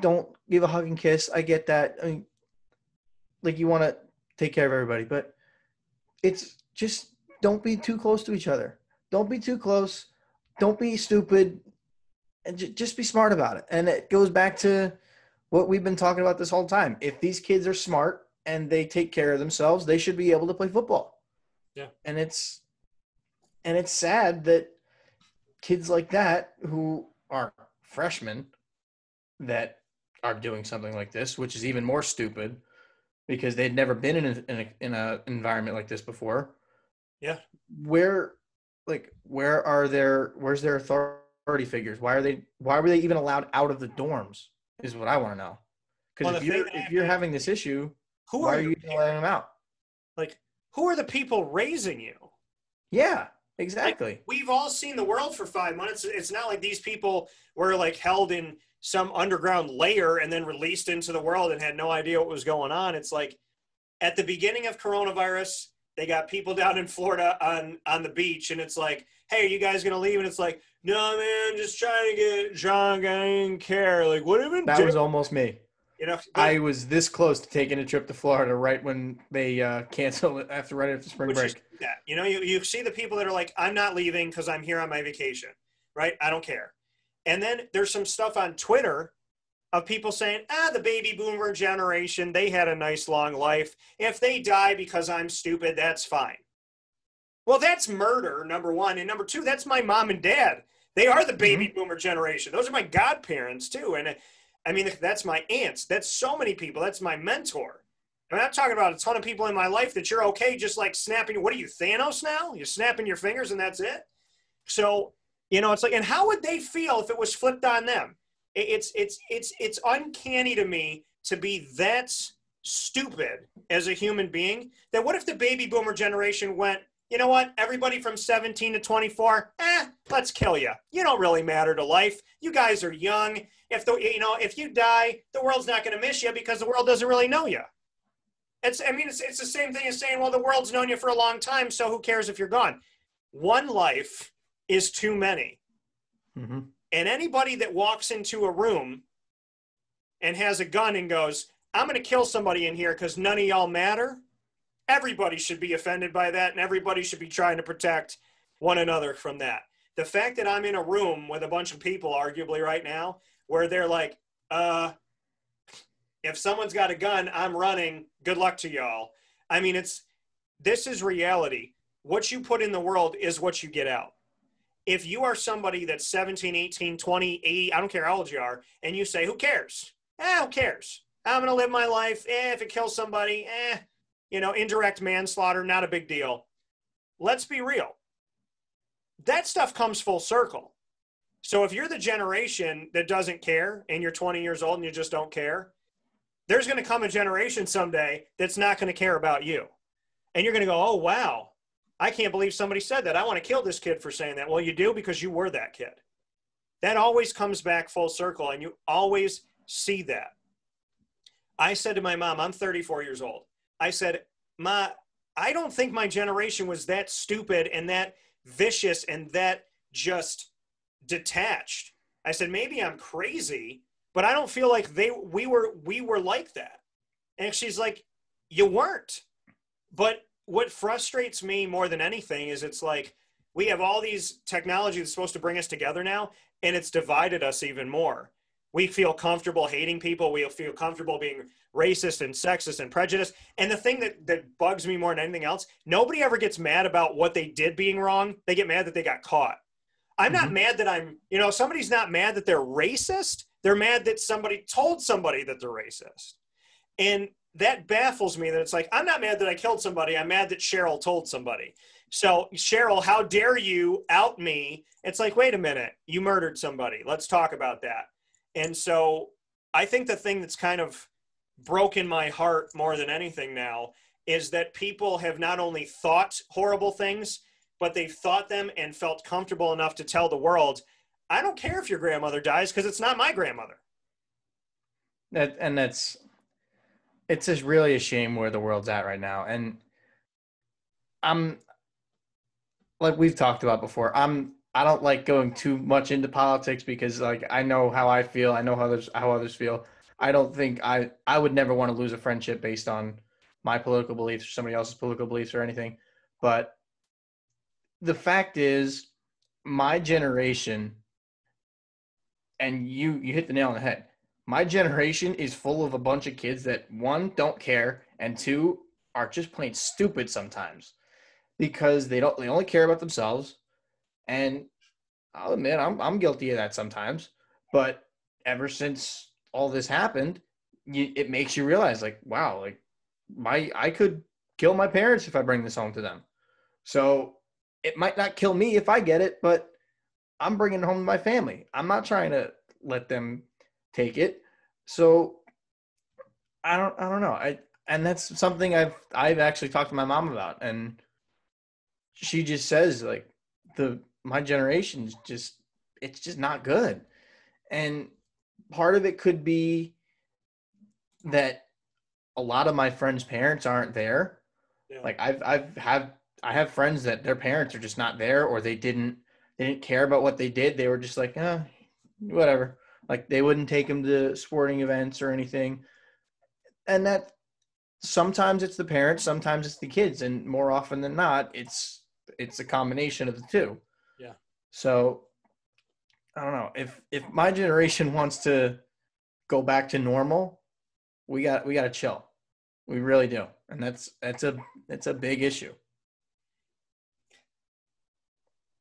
don't give a hug and kiss. I get that. I mean, like, you want to take care of everybody. But it's just, don't be too close to each other. Don't be too close. Don't be stupid. And just be smart about it. And it goes back to what we've been talking about this whole time. If these kids are smart and they take care of themselves, they should be able to play football. Yeah. And it's sad that kids like that who are freshmen that are doing something like this, which is even more stupid because they'd never been in a environment like this before. Yeah. Where's their authority figures? Why were they even allowed out of the dorms is what I want to know. Because if you're having this issue, why are you letting them out? Like, who are the people raising you? Yeah, exactly. Like, we've all seen the world for 5 months. It's not like these people were like held in some underground layer and then released into the world and had no idea what was going on. It's like at the beginning of coronavirus, they got people down in Florida on the beach, and it's like, hey, are you guys going to leave? And it's like, no, man, just trying to get drunk. I didn't care. Like, what even? That was almost me. You know, I was this close to taking a trip to Florida right when they canceled it right after spring break. You know, you see the people that are like, I'm not leaving because I'm here on my vacation, right? I don't care. And then there's some stuff on Twitter of people saying, the baby boomer generation, they had a nice long life. If they die because I'm stupid, that's fine. Well, that's murder, number one. And number two, that's my mom and dad. They are the baby boomer generation. Those are my godparents too. And I mean, that's my aunts. That's so many people. That's my mentor. I'm not talking about a ton of people in my life that you're okay just like snapping. What are you, Thanos now? You're snapping your fingers and that's it? So, you know, it's like, and how would they feel if it was flipped on them? It's uncanny to me to be that stupid as a human being. That what if the baby boomer generation went, you know what, everybody from 17 to 24, let's kill you. You don't really matter to life. You guys are young. If you die, the world's not going to miss you because the world doesn't really know you. It's the same thing as saying, well, the world's known you for a long time, so who cares if you're gone? One life is too many. Mm-hmm. And anybody that walks into a room and has a gun and goes, I'm going to kill somebody in here because none of y'all matter, everybody should be offended by that, and everybody should be trying to protect one another from that. The fact that I'm in a room with a bunch of people, arguably right now, where they're like, if someone's got a gun, I'm running. Good luck to y'all. I mean, this is reality. What you put in the world is what you get out. if you are somebody that's 17, 18, 20, 80, I don't care how old you are, and you say, who cares? Who cares? I'm going to live my life. If it kills somebody, indirect manslaughter, not a big deal. Let's be real. That stuff comes full circle. So if you're the generation that doesn't care and you're 20 years old and you just don't care, there's going to come a generation someday that's not going to care about you. And you're going to go, oh, wow, I can't believe somebody said that. I want to kill this kid for saying that. Well, you do, because you were that kid. That always comes back full circle, and you always see that. I said to my mom, I'm 34 years old. I said, Ma, I don't think my generation was that stupid and that vicious and that just detached. I said, maybe I'm crazy, but I don't feel like we were like that. And she's like, you weren't. But what frustrates me more than anything is it's like we have all these technology that's supposed to bring us together now, and it's divided us even more. We feel comfortable hating people. We feel comfortable being racist and sexist and prejudiced. And the thing that bugs me more than anything else, nobody ever gets mad about what they did being wrong. They get mad that they got caught. I'm not mad that somebody's not mad that they're racist. They're mad that somebody told somebody that they're racist. And that baffles me, that it's like, I'm not mad that I killed somebody. I'm mad that Cheryl told somebody. So Cheryl, how dare you out me? It's like, wait a minute, you murdered somebody. Let's talk about that. And so I think the thing that's kind of broken my heart more than anything now is that people have not only thought horrible things, but they've thought them and felt comfortable enough to tell the world, I don't care if your grandmother dies because it's not my grandmother. It's just really a shame where the world's at right now. And I'm, like we've talked about before, I don't like going too much into politics because, like, I know how I feel. I know how others feel. I don't think I would never want to lose a friendship based on my political beliefs or somebody else's political beliefs or anything. But the fact is, my generation, and you hit the nail on the head. My generation is full of a bunch of kids that, one, don't care, and two, are just plain stupid sometimes because they only care about themselves. And I'll admit, I'm guilty of that sometimes. But ever since all this happened, it makes you realize, like, wow, like I could kill my parents if I bring this home to them. So it might not kill me if I get it, but I'm bringing it home to my family. I'm not trying to let them take it. So I don't know. And that's something I've actually talked to my mom about, and she just says, like, my generation's it's just not good. And part of it could be that a lot of my friends' parents aren't there. Yeah. Like I have friends that their parents are just not there, or they didn't care about what they did. They were just like, whatever. Like, they wouldn't take them to sporting events or anything. And that sometimes it's the parents, sometimes it's the kids, and more often than not, it's a combination of the two. Yeah. So I don't know, if my generation wants to go back to normal, we got to chill. We really do. And that's a big issue.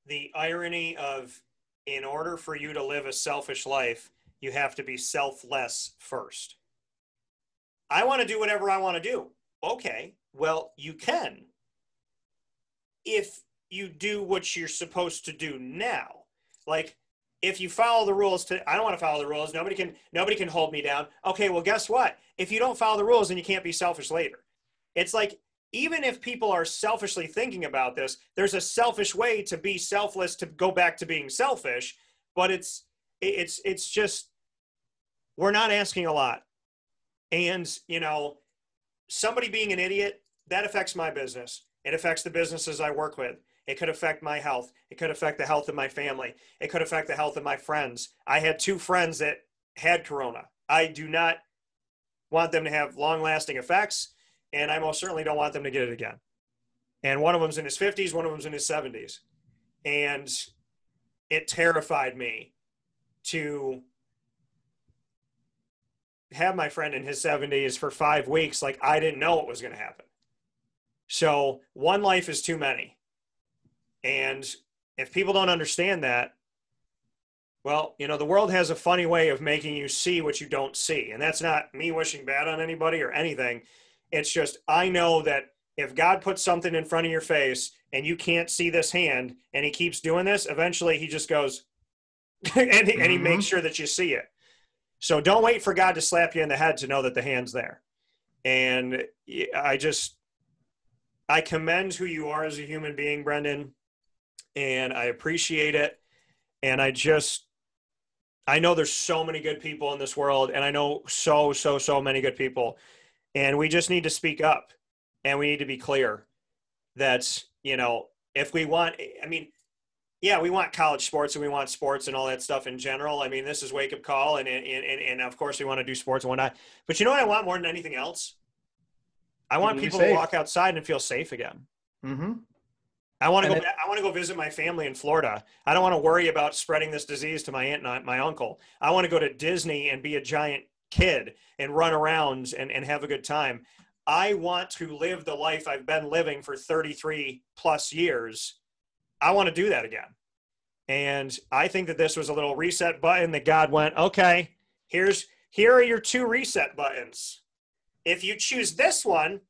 The irony of, in order for you to live a selfish life, you have to be selfless first. I want to do whatever I want to do. Okay, well, you can if you do what you're supposed to do now. Like, if you follow the rules I don't want to follow the rules. Nobody can hold me down. Okay, well, guess what? If you don't follow the rules, then you can't be selfish later. It's like, even if people are selfishly thinking about this, there's a selfish way to be selfless, to go back to being selfish, but it's just, we're not asking a lot. And, somebody being an idiot, that affects my business. It affects the businesses I work with. It could affect my health. It could affect the health of my family. It could affect the health of my friends. I had 2 friends that had corona. I do not want them to have long-lasting effects, and I most certainly don't want them to get it again. And one of them's in his 50s, one of them's in his 70s. And it terrified me to have my friend in his 70s for 5 weeks. Like, I didn't know what was going to happen. So one life is too many. And if people don't understand that, well, the world has a funny way of making you see what you don't see. And that's not me wishing bad on anybody or anything. It's just, I know that if God puts something in front of your face and you can't see this hand and he keeps doing this, eventually he just goes and he makes sure that you see it. So don't wait for God to slap you in the head to know that the hand's there. And I commend who you are as a human being, Brendan, and I appreciate it. And I know there's so many good people in this world, and I know so many good people, and we just need to speak up, and we need to be clear that, if we want, we want college sports and we want sports and all that stuff in general. I mean, this is Wake Up Call, and of course we want to do sports and whatnot. But you know what I want more than anything else? I want people to walk outside and feel safe again. Mm-hmm. I want to go visit my family in Florida. I don't want to worry about spreading this disease to my aunt and my uncle. I want to go to Disney and be a giant kid and run around and have a good time. I want to live the life I've been living for 33 plus years. I want to do that again. And I think that this was a little reset button that God went, okay, here are your 2 reset buttons. If you choose this one,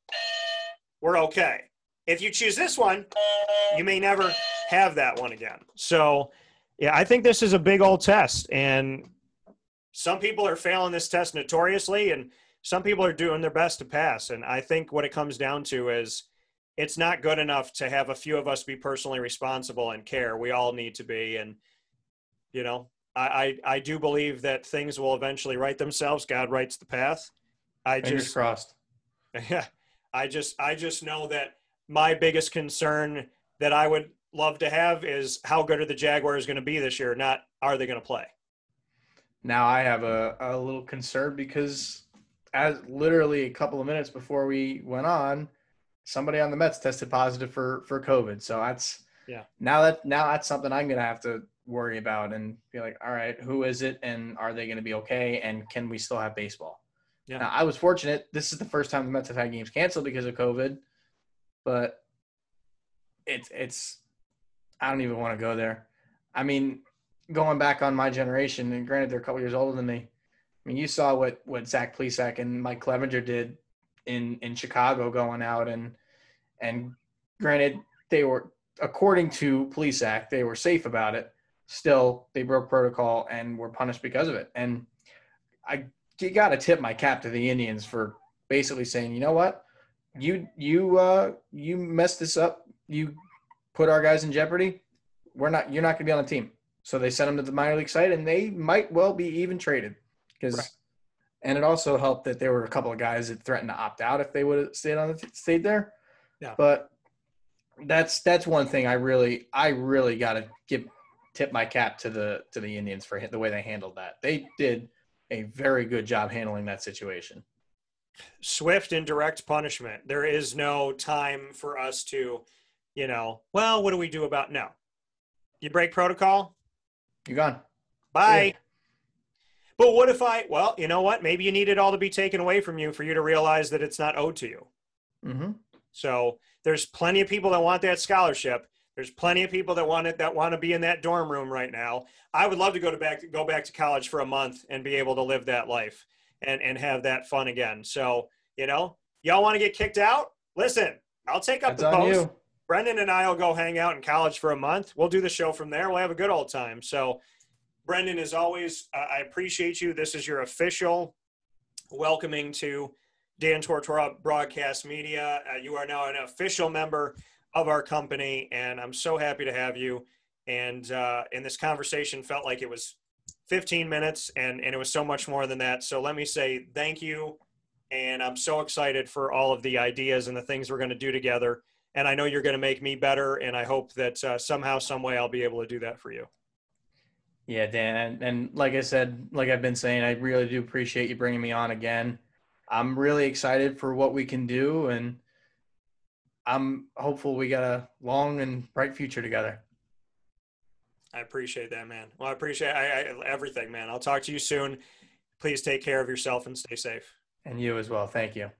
we're okay. If you choose this one, you may never have that one again. So, yeah, I think this is a big old test. And some people are failing this test notoriously, and some people are doing their best to pass. And I think what it comes down to is it's not good enough to have a few of us be personally responsible and care. We all need to be. And, I do believe that things will eventually right themselves. God writes the path. Fingers crossed. Yeah. I just know that my biggest concern that I would love to have is how good are the Jaguars going to be this year, not are they going to play? Now I have a little concern because as literally a couple of minutes before we went on, somebody on the Mets tested positive for COVID. So now that's something I'm going to have to worry about and be like, all right, who is it? And are they going to be okay? And can we still have baseball? Yeah. Now I was fortunate. This is the first time the Mets have had games canceled because of COVID. But it's I don't even want to go there. I mean, going back on my generation, and granted they're a couple years older than me. I mean, you saw what Zach Plesac and Mike Clevenger did in Chicago going out and granted they were, according to Plesac, they were safe about it. Still, they broke protocol and were punished because of it. And you got to tip my cap to the Indians for basically saying, you know what? You messed this up. You put our guys in jeopardy. You're not going to be on the team. So they sent them to the minor league site, and they might well be even traded. And it also helped that there were a couple of guys that threatened to opt out if they would have stayed there. Yeah. But that's one thing I really got to tip my cap to the Indians for the way they handled that. They did a very good job handling that situation. Swift and direct punishment. There is no time for us to, well, what do we do about no? You break protocol, you're gone. Bye. Yeah. But what if well, you know what? Maybe you need it all to be taken away from you for you to realize that it's not owed to you. Mm-hmm. So there's plenty of people that want that scholarship. There's plenty of people that want to be in that dorm room right now. I would love to go back to college for a month and be able to live that life and have that fun again. So, y'all want to get kicked out? Listen, I'll take up the post. You. Brendan and I will go hang out in college for a month. We'll do the show from there. We'll have a good old time. So, Brendan, as always, I appreciate you. This is your official welcoming to Dan Tortora Broadcast Media. You are now an official member of our company, and I'm so happy to have you. And this conversation felt like it was 15 minutes, and it was so much more than that. So let me say thank you, and I'm so excited for all of the ideas and the things we're going to do together. And I know you're going to make me better, and I hope that somehow, some way, I'll be able to do that for you. Yeah, Dan, and like I said, like I've been saying, I really do appreciate you bringing me on again. I'm really excited for what we can do, and I'm hopeful we got a long and bright future together. I appreciate that, man. Well, I appreciate everything, man. I'll talk to you soon. Please take care of yourself and stay safe. And you as well. Thank you.